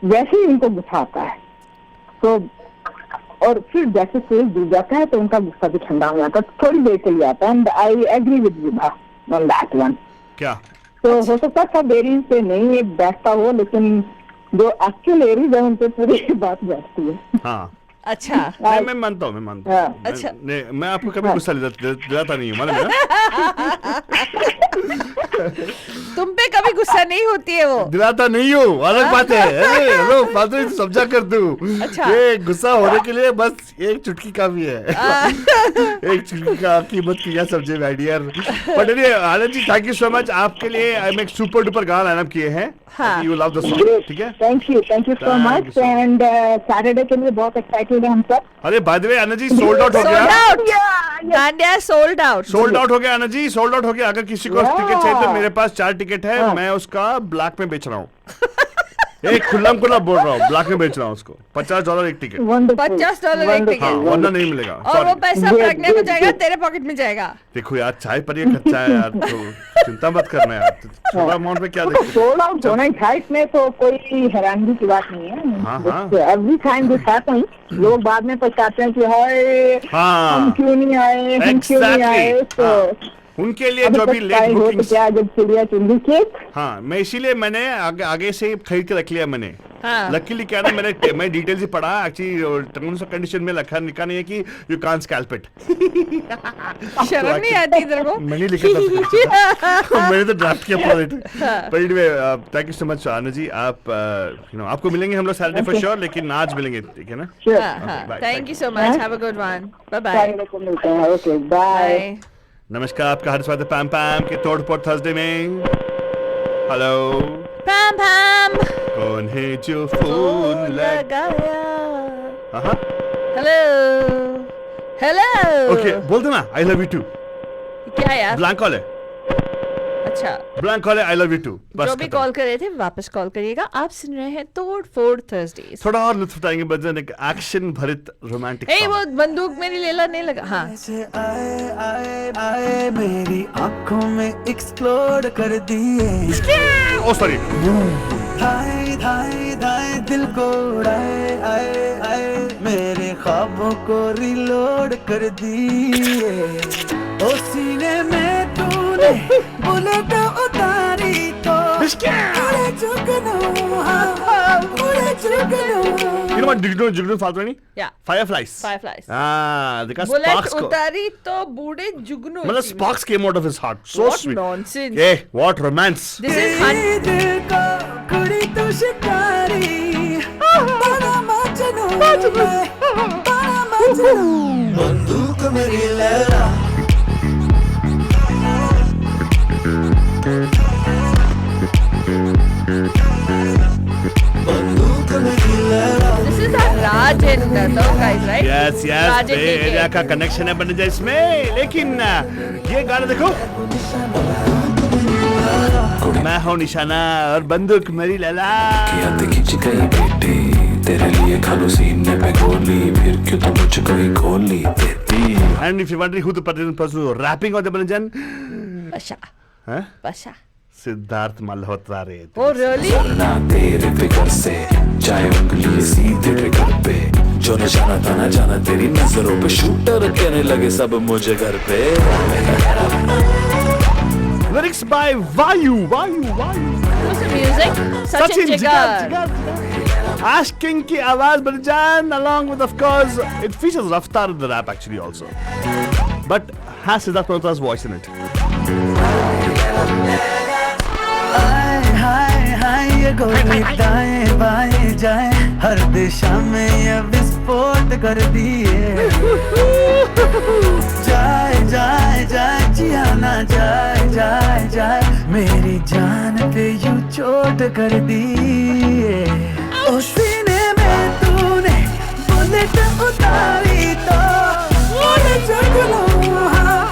वैसे ही उनको गुस्सा आता है। तो और फिर जैसे सूरज डूब जाता है तो उनका गुस्सा भी ठंडा हो जाता है, थोड़ी देर के लिए आता है। And I agree with Vibha on that one. क्या तो हो सकता है सब एरीज पे नहीं ये बैठता हो, लेकिन जो एक्चुअल एरीज है उन पे पूरी बात बैठती है। हाँ, अच्छा, मैं मानता हूँ। अच्छा, मैं आपको कभी गुस्सा दिलाता नहीं हूँ, मालूम है? तुम पे कभी गुस्सा नहीं होती है वो? दिलाता नहीं हूँ, अलग बात है। हेलो, फालतू समझा कर दूँ। अच्छा, ये गुस्सा होने के लिए बस एक चुटकी काफी है। एक चुटकी का कीमत किया समझे my dear. But Anand ji, thank you so much. आपके लिए हम एक सुपर डुपर गाना लाइनअप किए हैं। हाँ। You love the song, ठीक है? Thank you so Thank much. you so much. And Saturday के लिए बहुत excited है हम सब. अरे by the way Anu ji sold out हो सोल्ड गया. Out dandiya sold out sold out हो गया अनु जी, सोल्ड आउट हो गया. अगर किसी को टिकट चाहिए तो मेरे पास 4 टिकट है. मैं उसका ब्लैक में बेच रहा हूँ. एक खुल्लम खुल्ला बोल रहा हूँ, ब्लैक में बेच रहा हूँ उसको. $50 एक टिकट. $50 एक टिकट. हाँ, वरना नहीं मिलेगा. और वो पैसा प्रज्ञा को जाएगा, तेरे पॉकेट में जाएगा. देखो यार, चाय पर ये खर्चा है यार, तो चिंता मत करना यार. छोटा अमाउंट में क्या देखो. सोल्ड आउट होना है इसमें तो कोई हैरानगी की बात नहीं है. हाँ. Every time this happens. लोग बाद में पछताते हैं कि हाय हम क्यों नहीं आए, हम क्यों नहीं आए. तो उनके लिए जो भी लेट बुकिंग क्या जब चिड़िया चुंदी केक. हाँ, मैं इसीलिए मैंने आगे से खरीद के रख लिया मैंने. हाँ. लकीली क्या ना, मैं डिटेल्स ही पढ़ा. एक्चुअली टर्म्स ऑफ कंडीशन में लिखा नहीं है कि यू कांट स्कैल्प इट. शर्म नहीं आती तेरे को? मैंने लिखा था. मैंने तो ड्राफ्ट किया पूरा इट. पर anyway, thank you so much Anu ji. आप आपको मिलेंगे हम लोग सैटरडे फॉर श्योर, लेकिन आज मिलेंगे, ठीक है ना? Thank you so much. Have a good one. Bye bye. Okay bye. नमस्कार, आपका हार्दिक स्वागत है पैम पैम के तोड़-फोड़ थर्सडे में. हेलो पैम पैम. कौन है जो फोन लगाया? हाँ. हेलो. ओके, बोल देना आई लव यू टू. क्या यार? ब्लैंक कॉल है. अच्छा, ब्लैंक कॉल है, आई लव यू टू. जो भी कॉल कर रहे थे वापस कॉल करिएगा. आप सुन रहे हैं तोड़ फोड़ थर्सडेज. थोड़ा और लुत्फ उठाएंगे बजन, एक एक्शन भरित रोमांटिक. ए वो बंदूक मेरी लेला नहीं लगा. हाँ, आए मेरी आंखों में एक्सप्लोड कर दिए. ओ सॉरी. हाय हाय हाय दिल को आए आए आए मेरे ख्वाबों को रिलोड कर दिए. ओ सीने में तूने बुलेट उतारी तो उड़े जुगनू, हाँ उड़े जुगनू. You know what जुगनू फालतू नहीं? या Fireflies. Fireflies. देखा बुलेट sparks को. उतारी तो बूढ़े जुगनू. मतलब sparks came out of his heart. So What sweet. nonsense. Hey, what romance. This is दिल को कुड़ी तो शिकारी बड़ा मजनू बड़ा मजनू. बंदूक मेरी लहरा. बंदूक मेरी लहरा. This is a Raj and those guys, right? Yes, Raj and बे DK. एरिया का कनेक्शन है बन जाए इसमें. लेकिन ये गाना देखो. मैं हूँ निशाना और बंदूक मेरी लैला. खींच गई बेटी तेरे लिए खालू सीने पे गोली, फिर क्यों तू मुझको ही गोली देती. And if you wondering who the person rapping on the Banjan, Basha. huh? Basha. Siddharth Malhotra रे. Oh really? ना तेरे फिकर से चाहे उंगली सीधे ट्रिगर पे, जो निशाना था ना जाना तेरी नजरों पे, शूटर कहने लगे सब मुझे घर पे. Lyrics by Vayu. Who's the music? Sachin Jigar. Asking ki आवाज Banjan, along with of course it features Raftaar in the rap actually also, but has Siddharth Malhotra's voice in it. हाय ये गोली दाएं बाएं जाए हर दिशा में ये विस्फोट कर दिए. जाए जाए जाए जिया ना जाए जाए जाए मेरी जान पे यूं चोट कर दिए. ओ सीने में तूने बुलेट उतारी तो उड़े जुगनू, हाँ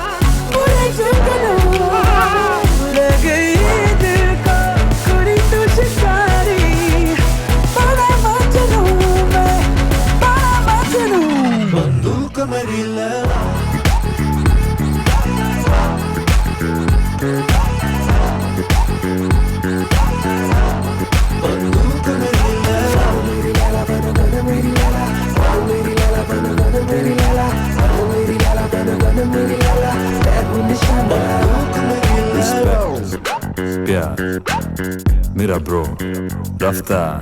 उड़े जुगनू. ले गई दिल को कुड़ी तू शिकारी बड़ा मजनू मैं बड़ा मजनू. बंदूक मेरी लहरा. प्यार मेरा ब्रो रफ्तार.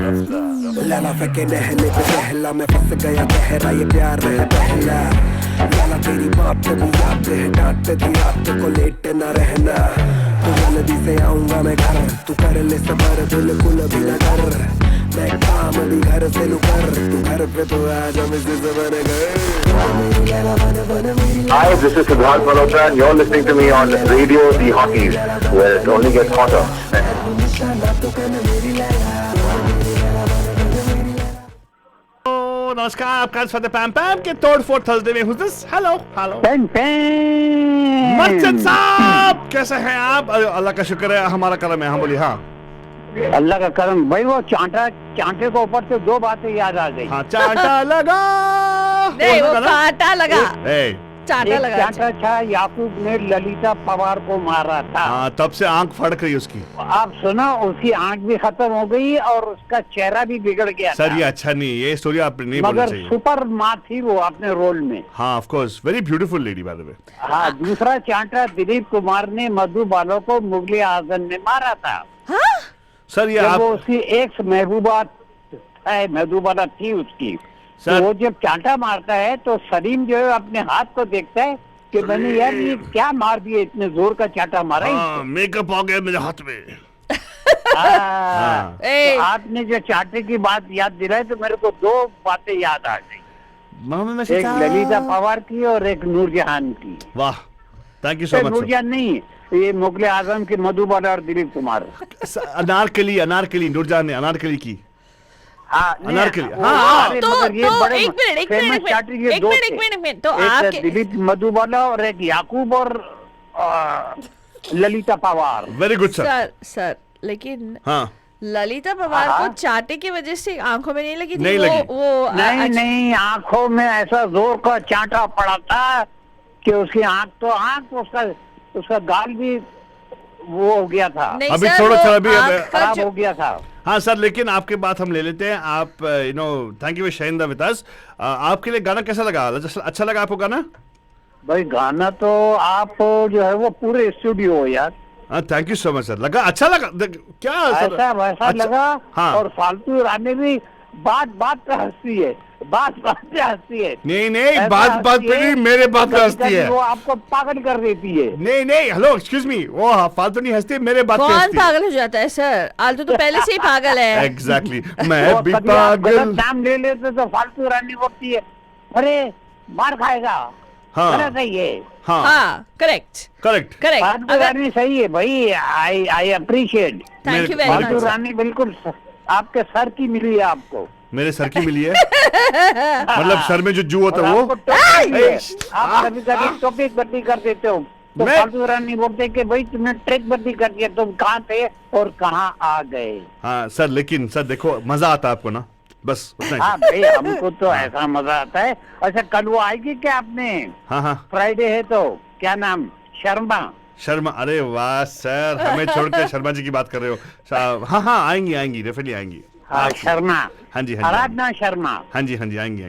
लाला फेंके नहले पे पहला मैं फंस गया गहरा ये प्यार है पहला. लाला तेरी बात पे भी याद है डांट दी रात को लेट न रहना. तो जल्दी से आऊंगा मैं घर तू कर ले सबर बिल्कुल भी न डर. मैं काम भी घर से लू कर, तू घर पे तो आज हम इसी से बने गए। Hi, this is Siddharth Malhotra and you're listening to me on Radio The Hotties, where it only gets hotter. नमस्कार, आपका स्वागत है पैम पैम के तोड़ फोड़ थर्सडे में। Who's this? हेलो हेलो मस्जिद साहब, कैसे हैं आप? अल्लाह का शुक्र है, हमारा करम है। हाँ बोलिए। हाँ अल्लाह का करम भाई। वो चांटे को ऊपर से दो बातें याद आ गई। हाँ, चांटा लगा नहीं, वो कांटा लगा, चांटा लगा। चांटा था, याकूब ने ललिता पवार को मारा था। हाँ, तब से आंख फड़क रही उसकी। आप सुना, उसकी आंख भी खत्म हो गई और उसका चेहरा भी बिगड़ गया सर था। ये अच्छा नहीं, ये स्टोरी आपने नहीं बोलनी मगर चाहिए। सुपर माँ थी वो अपने रोल में। हाँ of course, very beautiful lady by the way. हाँ, दूसरा चांटा दिलीप कुमार ने मधुबाला को मुगले आजम ने मारा था। सर ये वो उसकी एक्स महबूबा थी उसकी। तो वो जब चांटा मारता है तो सलीम जो है अपने हाथ को देखता है कि मैंने यार ये क्या मार दिया, इतने जोर का चांटा मारा। मेकअप हो गया मेरे हाथ में। तो आपने जो चांटे की बात याद दिलाई तो मेरे को दो बातें याद आ गई, एक ललिता पवार की और एक नूरजहान की। वाह, thank you so much. Noorjahan नहीं, ये मुगले आजम की मधुबाला और दिलीप कुमार। अनारकली नूरजहान ने अनारकली की। हाँ, अनारकली। हाँ, तो एक मिनट, तो आपके दिलीप मधुबाला और एक याकूब और Lalita Pawar. Very good sir. Sir लेकिन हाँ, ललिता पवार को चाटे की वजह से आंखों में नहीं लगी थी? नहीं लगी। वो नहीं, आंखों में ऐसा जोर का चांटा पड़ा था कि उसकी आंख उसका गाल भी वो हो गया था। अभी थोड़ा सा अभी खराब हो गया था। हाँ सर, लेकिन आपके बात हम ले लेते हैं। आप thank you for sharing that with us. आपके लिए गाना कैसा लगा? अच्छा लगा आपको गाना? भाई गाना तो आप जो है वो पूरे स्टूडियो यार। हाँ, thank you so much sir. लगा, अच्छा लगा क्या? ऐसा वैसा अच्छा लगा। हाँ। और फालतू रानी भी बात पे हंसती है, बात पे हंसती है। नहीं, बात पे नहीं, मेरे बात पे हंसती है। वो आपको पागल कर देती है। नहीं, हेलो एक्सक्यूज मी, वो फालतू नहीं हंसती, मेरे बात पे कौन हंसती है। पागल हो जाता है सर? आलतू तो पहले से ही पागल है। एग्जैक्टली, मैं भी पागल। नाम ले लेते तो फालतू रानी बोलती है, अरे मार खाएगा। हाँ, गलत है ये। हाँ, करेक्ट। फालतू रानी सही है भाई। I appreciate. Thank you very फालतू मच। रानी बिल्कुल आपके सर की मिली है आपको। मेरे सर की मिली है। मतलब सर में जो जू होता है वो। आप कभी टॉपिक बदली कर देते हो तो फालतू रानी बोलते कि भाई तुमने ट्रिक बदली कर दिया, तुम कहाँ थे और कहाँ आ गए। हाँ सर, लेकिन सर देखो, मजा आता है आपको ना, बस उतना ही। हाँ भाई, हमको तो ऐसा मजा आता है। अच्छा, कल वो आएगी क्या आपने? हाँ, फ्राइडे है तो क्या नाम? शर्मा। अरे वाह सर, हमें छोड़ के शर्मा जी की बात कर रहे हो। हाँ, आएंगी, डेफिनेटली आएंगी। हाँ, शर्मा। हाँ जी, आराधना शर्मा। हाँ जी, आएंगी।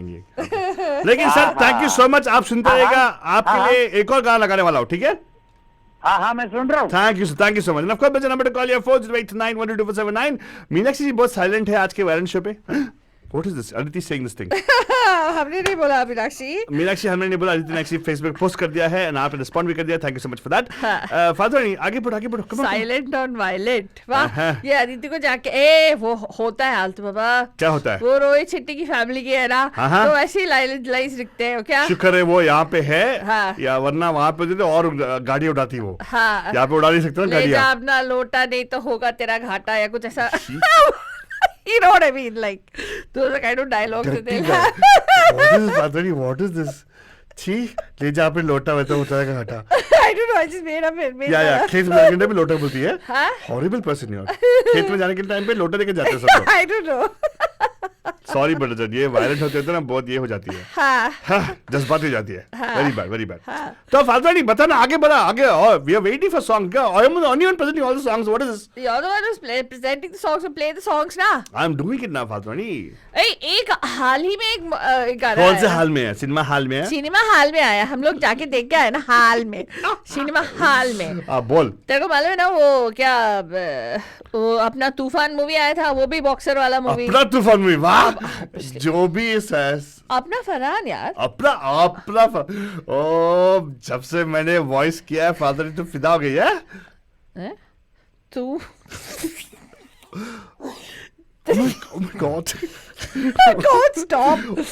लेकिन sir thank you so much, आप सुनते रहेगा। आपके लिए एक और गाना लगाने वाला हूँ, ठीक है? हाँ, मैं सुन रहा हूँ। Thank you so much. Of course number two call your 4089122479। Meenakshi ji बहुत साइलेंट है आज के वायरल शो पे। What is this? Aditi saying this thing. हमने नहीं बोला मीनाक्षी हमने नहीं बोला। अदिति ने एक्चुअली फेसबुक पोस्ट कर दिया है और आपने रिस्पॉन्ड भी कर दिया। Thank you so much for that. Father नहीं, आगे बढ़ो। Silent on violent. वाह, ये अदिति को जाके वो होता है आलतू बाबा। क्या होता है? वो रोहित शेट्टी की फैमिली की है ना, तो ऐसे ही लाइन्स लिखते हैं क्या? शुक्र है वो यहाँ पे है। या वरना वहाँ पे होते और गाड़ी उड़ाती वो। हाँ, यहाँ पे उड़ा नहीं सकते ना गाड़ियाँ। अपना लोटा नहीं तो होगा तेरा घाटा या कुछ ऐसा। You know what I mean? Like those are kind of dialogues that they have. What is this? छी, ले जा अपने लोटा वैसा होता है घाटा। I don't know. I just made up it. या खेत में जाने के टाइम पे लोटा बोलती है। Horrible person यार। खेत में जाने के टाइम पे लोटा लेके जाते हैं सब लोग। I don't know. Sorry but ये वायलेंट होते हैं ना, बहुत ये हो जाती है। हाँ, जज्बाती हो जाती है। Very bad. तो फादर नहीं बता ना, आगे और we are waiting for song. I am the only one presenting all the songs. What is this? You're the one who's presenting the songs and play the songs ना। I'm doing it now, father नहीं। एक हाल ही में एक गाना। कौन से हाल में है? सिनेमा हाल में है? सिनेमा हाल में आया, हम लोग जाके देख के आए ना, हाल में, सिनेमा हाल में। बोल। तेरे को मालूम है ना वो क्या, वो अपना तूफान मूवी आया था, वो भी बॉक्सर वाला मूवी। अपना तूफान मूवी, वाह। जो भी अपना फरहान यार, अपना ओ, जब से मैंने वॉइस किया है फादर तो फिदा हो गई है। तू Oh my God. God, stop. It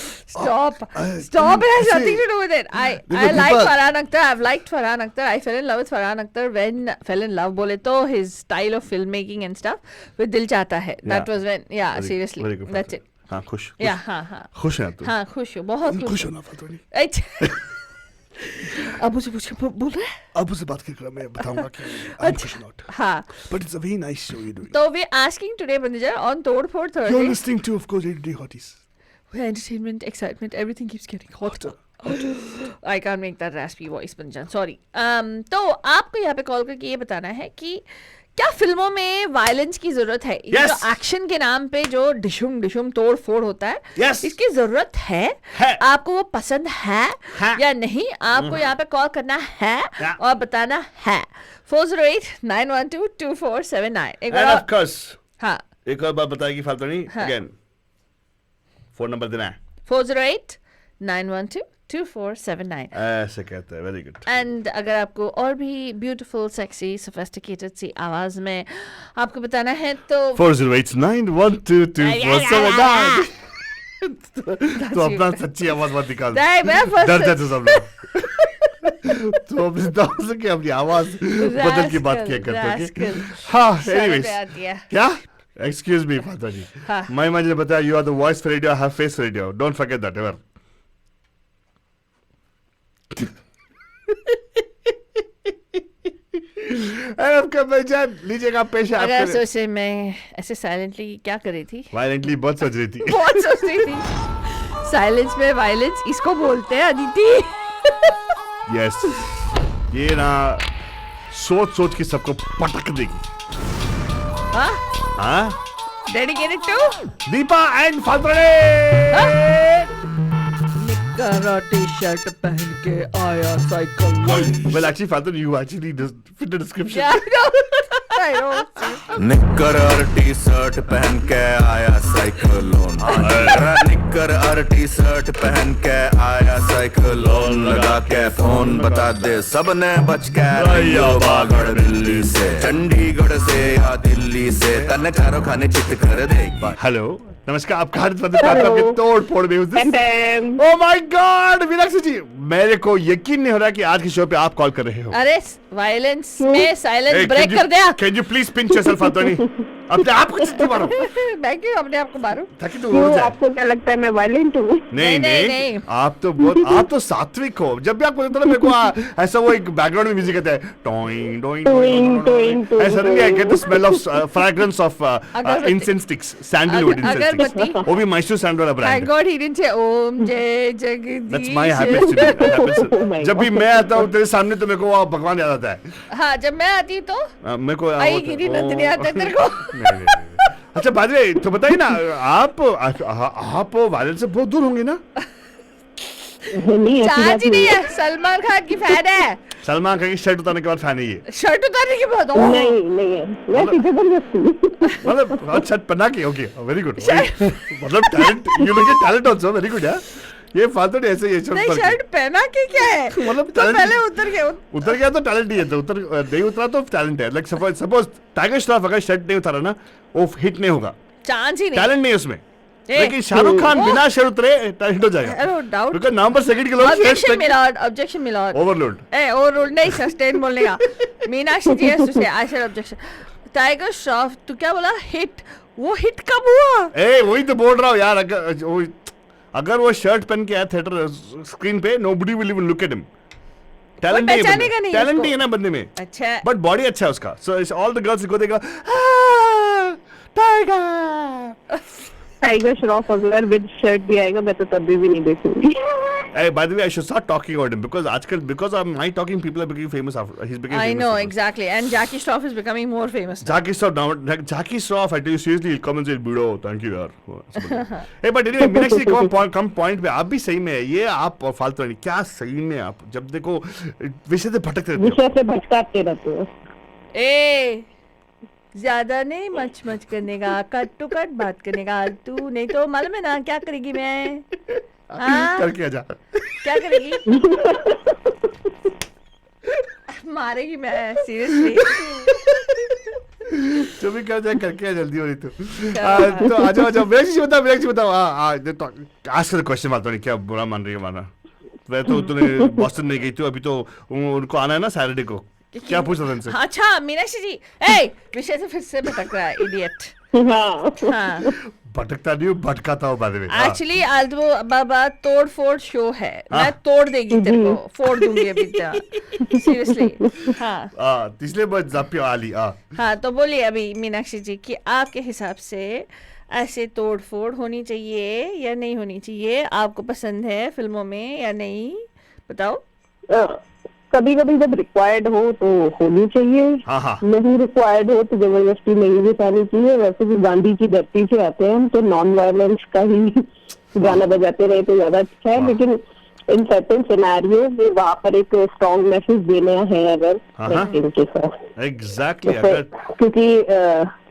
has nothing to do with it. I like Farhan Akhtar. I've liked Farhan Akhtar. I fell in love with Farhan Akhtar when fell in love बोले तो his style of filmmaking and stuff with दिल चाहता है. That was when, seriously. Very good. That's it. हाँ, खुश. Yeah, हाँ. खुश है तू. हाँ, खुश हूँ, बहुत खुश. खुश हो ना फालतू. अब मुझे कुछ बोल रहा है? अब उसे बात करके मैं बताऊंगा कि I'm खुश not. हाँ. But it's a very nice show you're doing. So we're asking today, Banija, on Tod for Thursday. You're listening to, of course, Day Hotties. Where entertainment, excitement, everything keeps getting hotter. I can't make that raspy voice, Banjan. Sorry. तो आपको यहाँ पे call करके ये बताना है कि क्या फिल्मों में वायलेंस की जरूरत है? Yes. जो एक्शन के नाम पे जो डिशुम तोड़ फोड़ होता है, Yes. इसकी जरूरत है? आपको वो पसंद है या नहीं? आपको यहाँ पे कॉल करना है और बताना है. 408-912-2479. एक And बार of course, हाँ, एक और बात बताएगी फालतू नहीं. Again, फोन नंबर देना है. 408-912-2479. ऐसे कहते हैं. Very good. एंड अगर आपको और भी ब्यूटीफुल सेक्सी सोफिस्टिकेटेड सी आवाज में आपको बताना है तो 408-912-2479. तो अपना सच्ची आवाज मत निकाल. डर जाते सब लोग. तो अपनी दाव से कि अपनी आवाज बदल की बात किया करते हैं. हाँ, anyways. क्या? Excuse me, फादर जी. मैं मुझे बताया you are the voice for radio, I have face for radio. Don't forget that ever. आपका बेजान लीजिएगा पेशा. अगर सोचे मैं ऐसे साइलेंटली क्या कर रही थी? वायलेंटली बहुत सोच रही थी. बहुत सोच रही थी. साइलेंस में वायलेंस इसको बोलते हैं अदिति. यस, ये ना सोच के सबको पटक देगी. हाँ? Dedicated to Deepa and father. निक्कर टी-शर्ट पहन के आया cycle. Well, actually, Father, you actually fit the description. Yeah, I know. निक्कर और टी शर्ट पहन के आया साइक्लोन. निक्कर और टी शर्ट पहन के आया साइक्लोन. लगा के फोन बता दे सबने बच के रहियो बागड़ दिल्ली से. चंडीगढ़ से या दिल्ली से तन खारो खाने चित कर दे. हेलो, नमस्कार. आपका आपके तोड़ फोड़ में. Oh my God, मीनाक्षी जी, मेरे को यकीन नहीं हो रहा कि आज के शो पे आप कॉल कर रहे हो. अरे वायलेंस में साइलेंस ब्रेक कर दिया. Can you please pinch yourself, Anthony? अपने आप को चित्ती मारो. मैं क्यों अपने आप को मारूं? ताकि तू हो जाए. आपको क्या लगता है मैं वायलेंट हूँ? नहीं. आप तो सात्विक हो. जब भी आपको लगता है मेरे को ऐसा वो एक बैकग्राउंड में म्यूजिक आता है. Towing towing. ऐसा नहीं है. Get the smell of fragrance of incense sticks, sandalwood incense sticks. वो भी मैसूर सैंडल वाला brand. Thank God he didn't say Om Jai Jagdish. That's my habit to do. जब भी मैं आता हूँ तेरे सामने तो मेरे को भगवान याद आता है. हाँ, जब मैं आती तो मेरे को आई गिरी नंदनी आता है तेरे को. नहीं. अच्छा बाद में तो बताइए ना, आप वायलेंस से बहुत दूर होंगे ना? चाची नहीं है, सलमान खान की फैन है. सलमान खान की शर्ट उतारने के बाद फैन है ये. शर्ट उतारने के बाद? नहीं है. वैसे जबरदस्ती. मतलब शर्ट पहना के. Okay, very good. मतलब talent, you look at talent also. Very good यार. ये फालतू ऐसे ये शर्ट पहना के क्या है? मतलब तो पहले उतर गया तो टैलेंट ही है. तो नहीं उतरा तो टैलेंट है. लाइक सपोज टाइगर श्रॉफ अगर शर्ट नहीं उतारा ना, वो हिट नहीं होगा. चांस ही नहीं. टैलेंट नहीं उसमें. लेकिन शाहरुख खान बिना शर्ट उतरे हिट हो जाएगा. क्योंकि नवंबर 2 के लोग ऑब्जेक्शन मिला. ओवरलोड नहीं, सस्टेन बोलने का. Meenakshi ji I said objection. Tiger Shroff तू क्या बोला? हिट. वो हिट कब हुआ? वही तो बोल रहा हूँ यार. अगर वो शर्ट पहन के आया थिएटर स्क्रीन पे, nobody will even look at him. Talent नहीं है ना बंदे में. अच्छा. बट बॉडी अच्छा है उसका. So all the girls go देगा टाइगर श्रॉफ अगर विद शर्ट भी आएगा मैं तो तभी भी नहीं देखूंगी. By the way, I should start talking about him because of my talking, people are becoming famous after he's becoming famous. I know exactly, and Jackie Shroff is becoming more famous. Jackie Shroff, I tell you seriously, he'll come and say, "Bido, thank you yaar." Hey, but anyway, Meenakshi, come point पे. आप भी सही में ये आप फालतू नहीं. क्या सही में आप जब देखो विषय से भटकते रहते हो. विषय से भटकाते रहते हो. ज्यादा नहीं मच करने का, कट टू कट बात करने का. तू नहीं तो मालूम है ना क्या करेगी मैं. करके आजा. क्या करेगी? मारेगी मैं सीरियसली. जो भी कर जाए करके जल्दी हो रही तो आ जाओ मीनाक्षी बताओ आज का क्वेश्चन बात नहीं, क्या बुरा मान रही है हमारा? वह तो तूने बॉस्टन नहीं गई थी, अभी तो उनको आना है ना सैटरडे को, क्या पूछ रहा था उनसे? अच्छा मीनाक्षी जी, विषय से फिर से भटक रहा है इडियट। हाँ भटकता नहीं हूँ, भटकाता हूँ बाद में। एक्चुअली आज वो बाबा तोड़ फोड़ शो है, मैं तोड़ देगी तेरे को, फोड़ दूंगी अभी सीरियसली। हाँ इसलिए बस जापी आली। हाँ तो बोलिए अभी मीनाक्षी जी कि आपके हिसाब से ऐसे तोड़ फोड़ होनी चाहिए या नहीं होनी चाहिए? आपको पसंद है फिल्मों में या नहीं, बताओ। कभी कभी जब रिक्वायर्ड हो तो होनी चाहिए, नहीं रिक्वायर्ड हो तो जबरदस्ती नहीं दिखानी चाहिए। वैसे भी गांधी की धरती से आते हैं हम, तो नॉन वायलेंस का ही गाना बजाते रहे तो ज्यादा अच्छा है। लेकिन इन सर्टेन सिनेरियोस में वहाँ पर एक स्ट्रॉन्ग मैसेज देना है अगर इनके साथ एग्जैक्टली, क्योंकि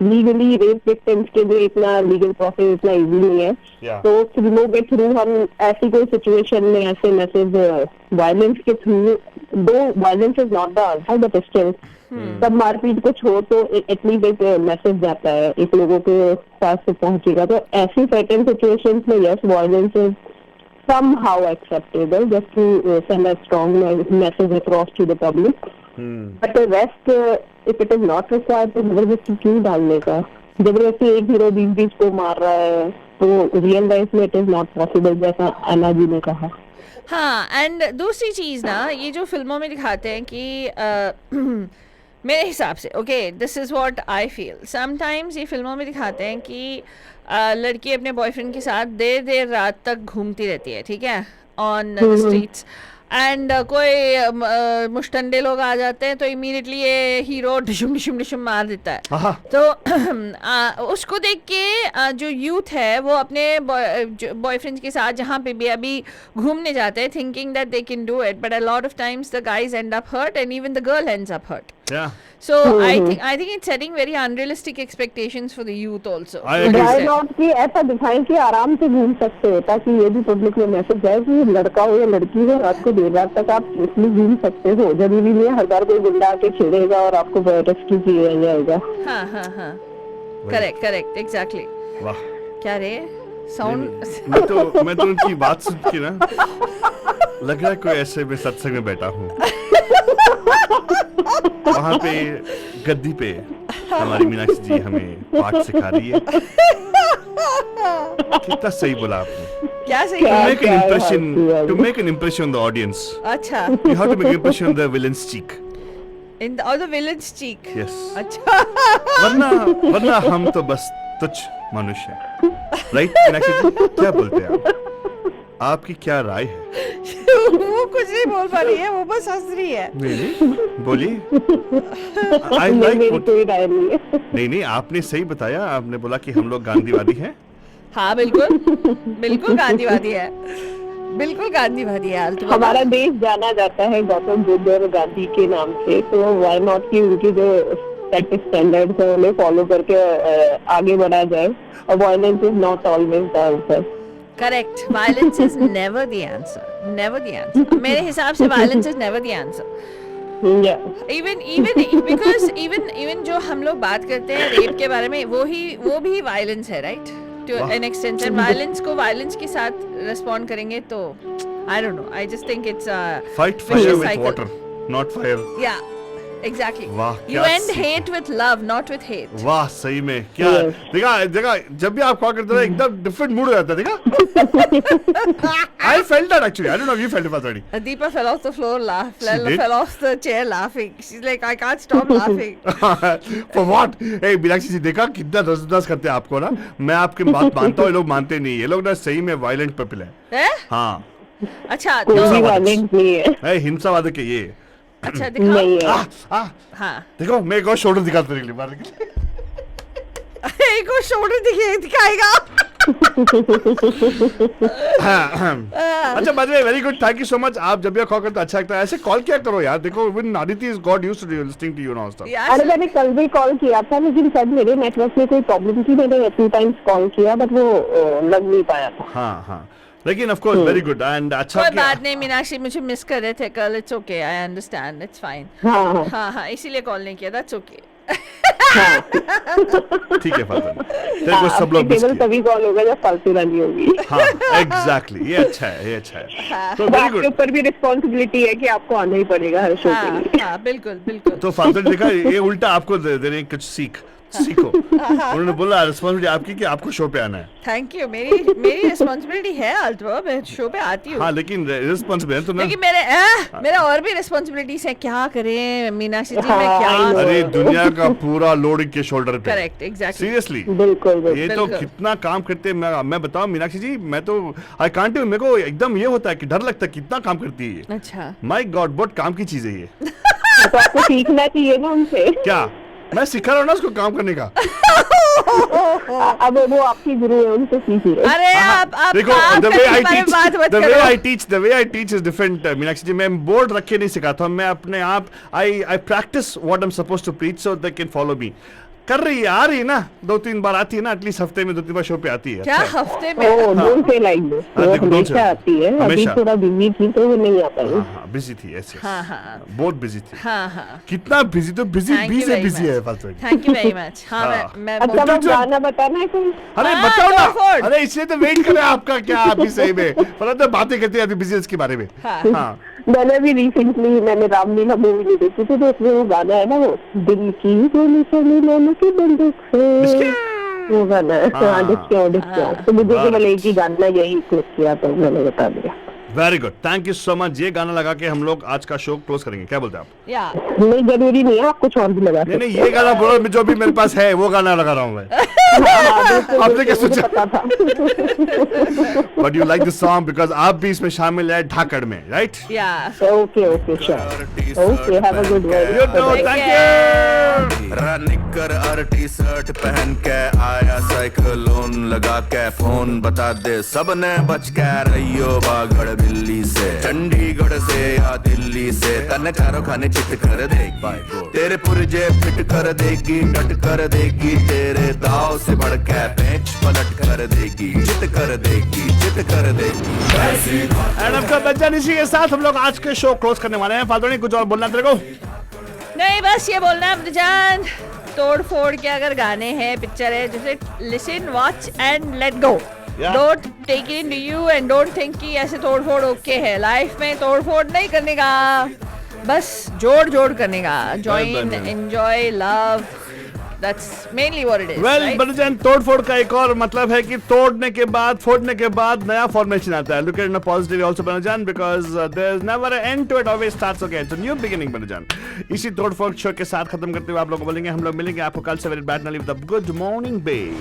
लीगली रेप विक्टिम्स के लिए इतना लीगल प्रोसेस इतना इजी नहीं है, तो फिल्मों के थ्रू हम ऐसी कोई सिचुएशन में ऐसे मैसेज वायलेंस के थ्रू, दो violence is not the answer but still तब मारपीट कुछ हो तो एटलीस्ट एक मैसेज जाता है, एक लोगों के पास से पहुंचेगा। तो ऐसी सर्टेन सिचुएशंस में yes violence is somehow acceptable just to send a strong message across to the public. But the rest, if it is not required, तो जबरदस्ती क्यों डालने का? जबरदस्ती एक हीरो 20 को मार रहा है तो रियल लाइफ में इट इज नॉट पॉसिबल, जैसा अन्ना जी ने कहा। हाँ एंड दूसरी चीज़ ना, ये जो फिल्मों में दिखाते हैं कि मेरे हिसाब से okay this is what I feel, sometimes ये फिल्मों में दिखाते हैं कि लड़की अपने बॉयफ्रेंड के साथ देर देर रात तक घूमती रहती है, ठीक है, ऑन द स्ट्रीट्स एंड कोई मुश्तंडे लोग आ जाते हैं तो इमीडिएटली ये हीरो डिशुम डिशुम डिशुम मार देता है। तो उसको देख के जो यूथ है वो अपने बॉयफ्रेंड के साथ जहाँ पे भी अभी घूमने जाते हैं thinking that they can do it, but a lot of times the guys end up hurt and even the girl ends up hurt. So I think it's setting very unrealistic expectations for the youth also. Why not कि ऐसा दिखाएं कि आराम से घूम सकते हैं, ताकि ये भी पब्लिक में मैसेज है कि लड़का हो या लड़की हो रात को देर रात तक आप सेफली घूम सकते हो, जरूरी नहीं है हर बार कोई गुंडा आके छेड़ेगा और आपको रेस्क्यू किया जाएगा। हाँ करेक्ट एग्जैक्टली। वाह क्या रे साउंड। मैं तो उनकी बात सुन के ना लग रहा है कोई ऐसे मैं सत्संग में बैठा हूँ, वहाँ पे गद्दी पे हमारी मीनाक्षी जी हमें पाठ सिखा रही है। कितना सही बोला आपने। क्या सही? To make an impression on the audience. अच्छा। You have to make an impression on the villain's cheek. In the villain's cheek. Yes. अच्छा। वरना हम तो बस तुच्छ मनुष्य हैं, राइट मीनाक्षी जी? क्या बोलते हैं आप? आपकी क्या राय है? वो कुछ नहीं बोल पा रही है, वो बस हंस रही है। नहीं बोलिए। नहीं आपने सही बताया, आपने बोला कि हम लोग गांधीवादी हैं। हाँ बिल्कुल गांधीवादी है, बिल्कुल गांधीवादी है। हमारा देश जाना जाता है गौतम बुद्ध और गांधी के नाम से, तो व्हाई नॉट कि उनकी जो स्टैंडर्ड्स है उन्हें फॉलो करके आगे बढ़ा जाए। और violence is not always the answer. Correct. Violence is never the answer. Never the answer. मेरे हिसाब से violence is never the answer. Yeah. Even जो हम लोग बात करते हैं रेप के बारे में, वो भी violence है, right? To an extent. And violence को violence के साथ respond करेंगे तो I don't know. I just think it's a fight fire with water, not fire. Yeah. Exactly. वाह, you end hate with love, not with hate. वाह सही में क्या देखा जब भी आप कॉल करते थे एकदम डिफरेंट मूड हो जाता है, देखा? I felt that actually. I don't know if you felt it already. Deepa fell off the floor, fell off the chair laughing. She's like, I can't stop laughing. For what? Hey Meenakshi जी देखा कितना रसदास करते हैं आपको ना। मैं आपकी बात मानता हूँ, ये लोग मानते नहीं, ये लोग ना सही में वायलेंट पीपल है। हाँ अच्छा तो हिंसावाद के ये अच्छा दिखाओ। हाँ देखो मैं एक और शोल्डर दिखाता हूँ मारने के लिए। एक और शोल्डर दिखाएगा। अच्छा by the way very good, thank you so much. आप जब भी कॉल करते अच्छा लगता है, ऐसे कॉल क्या करो यार। देखो even Aditi is got used to listening to you now stuff. अरे मैंने कल भी कॉल किया था, लेकिन शायद मेरे नेटवर्क में कोई प्रॉब्लम थी, मैंने 2 टाइम्स कॉल किया बट वो लग नहीं पाया था। हाँ लेकिन of course very good and अच्छा कोई बात नहीं मीनाक्षी, मुझे मिस कर रहे थे कल, it's okay, I understand, it's fine. हाँ इसीलिए कॉल नहीं किया, दैट्स ओके। ठीक है फाल्तू तेरे को सब लोग टेबल तभी कॉल होगा जब फालतू रानी होगी। हाँ एग्जैक्टली, ये अच्छा है, ये अच्छा है। तो वेरी आपके गुड। ऊपर भी रिस्पॉन्सिबिलिटी है कि आपको आना ही पड़ेगा हर शो के लिए। हाँ बिल्कुल बिल्कुल। तो फाल्तू ने देखा ये उल्टा आपको दे रहे हैं, कुछ सीखो। उन्होंने बोला रिस्पॉन्सिबिलिटी आपकी कि आपको शो पे आना है। Thank you. मेरी रिस्पॉन्सिबिलिटी है अल्टो, मैं शो पे आती हूँ। हाँ लेकिन रिस्पॉन्सिबिलिटी तो लेकिन मेरे और भी रिस्पॉन्सिबिलिटीज है, क्या करें मीनाक्षी जी, मैं क्या। अरे दुनिया का पूरा लोड के शोल्डर पे। Correct exactly. सीरियसली बिल्कुल ये तो कितना काम करते हैं। मैं बताऊं मीनाक्षी जी, मैं तो आई कांट, मेरे को एकदम ये होता है कि डर लगता है कितना काम करती है ये। अच्छा माय गॉड बहुत काम की चीज है ये। तो आपको सीखना चाहिए ना उनसे। क्या मैं सिखा रहा हूँ ना उसको काम करने का। अब वो आपकी गुरु है, उनसे सीखिए। अरे आप देखो the way I teach is different Meenakshi जी। मैं बोर्ड रख के नहीं सिखाता हूँ, मैं अपने आप I practice what I'm supposed to preach so they can follow me। कर रही है, आ रही है ना, 2-3 बार आती है ना, एटलीस्ट हफ्ते में 2-3 बार शो पे आती है। क्या अच्छा। हफ्ते में? डोंट से लाइक दिस, वो हमेशा आती है। अभी थोड़ा बिजी थी तो वो नहीं आ पाई। हाँ बिजी थी ऐसे। हाँ बहुत बिजी थी। हाँ कितना बिजी, तो बिजी से बिजी है फालतू। Thank you very much. हाँ मैं अच्छा मैं गाना बताना है कोई? अरे बताओ ना। अरे इसलिए तो वेट करें आपका, क्या आप ही सही में तो बातें करते हैं बिजनेस के बारे में। हाँ मैंने भी रिसेंटली मैंने रामलीला मूवी देखी थी, तो उसमें वो गाना है ना, वो दिल की गोली चली मैंने की बंदूक से, वो गाना है। तो मुझे केवल एक ही गाना यही क्लिक किया तो मैंने बता दिया। Very good, thank you so much. ये गाना लगा के हम लोग आज का शो क्लोज करेंगे, क्या बोलते हैं आप? या नहीं जरूरी नहीं है, आप कुछ और भी लगा। नहीं ये गाना बोलो, जो भी मेरे पास है वो गाना लगा रहा हूँ मैं। आपने क्या सोचा? But you like the song because आप भी इसमें शामिल है ढाकड़ में, राइट? या okay sure. Okay have a good day. Thank you. निक्कर और टी शर्ट पहन के आया साइक्लोन लगा के फोन बता दे सबने बच के रहियो बागड़ बिल्ली से, चंडीगढ़ से या दिल्ली से, तन्ने चारों खाने चित कर देगी, तेरे पुरजे फिट कर देगी, डट कर देगी, तेरे दाव से बढ़ के पेच पलट कर देगी, चित कर देगी, चित कर देगी। एंड आपका बच्चा इसी के साथ हम लोग आज के शो क्लोज करने वाले हैं। फाल्तू नहीं कुछ और बोलना तेरे को? नहीं बस ये बोलना है जान, तोड़ फोड़ के अगर गाने हैं, पिक्चर है, जैसे listen watch and let go. Don't take it into you and don't think कि ऐसे तोड़ फोड़ ओके है। लाइफ में तोड़ फोड़ नहीं करने का, बस जोड़ करने का। Join, enjoy, love, that's mainly what it is. Well, right? Bachchan तोड़ फोड़ का एक और मतलब है कि तोड़ने के बाद, फोड़ने के बाद नया फॉर्मेशन आता है। Look at it in a positive also Bachchan, because there's never an end to it, always starts again. It's a new beginning Bachchan. इसी तोड़ फोड़ शो के साथ खत्म करते हुए आप लोगों को बोलेंगे, हम लोग मिलेंगे आपको कल से वेरी बैड नाली विद गुड मॉर्निंग बे।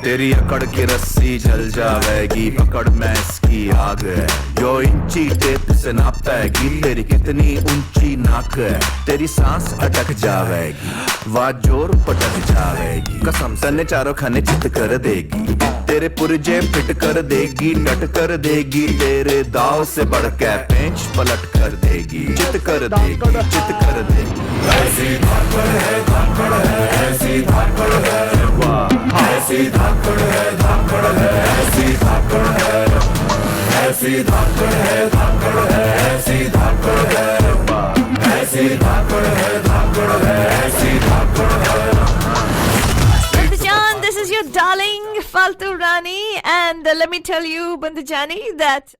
तेरी अकड़ की रस्सी जल जावेगी, पकड़ में इसकी आग है, जो इंची टेप से नापेगी, तेरी कितनी ऊंची नाक है, तेरी सांस अटक जावेगी, वाह जोर पटक जावेगी, कसम तन्ने चारों खाने चित कर देगी, तेरे पुरजे फिट कर देगी, डट कर देगी, तेरे दाव से बढ़ के पेंच पलट कर देगी, चित कर देगी, चित कर देगी। ऐसी धाकड़ है, धाकड़ है, ऐसी धाकड़ है, वाह ऐसी धाकड़ है, धाकड़ है, ऐसी धाकड़ है, ऐसी धाकड़ है, धाकड़ है, ऐसी धाकड़ है, वाह ऐसी धाकड़ है, धाकड़ है, ऐसी धाकड़ है। This is your darling Faltu Rani, and let me tell you, Bandhajani, that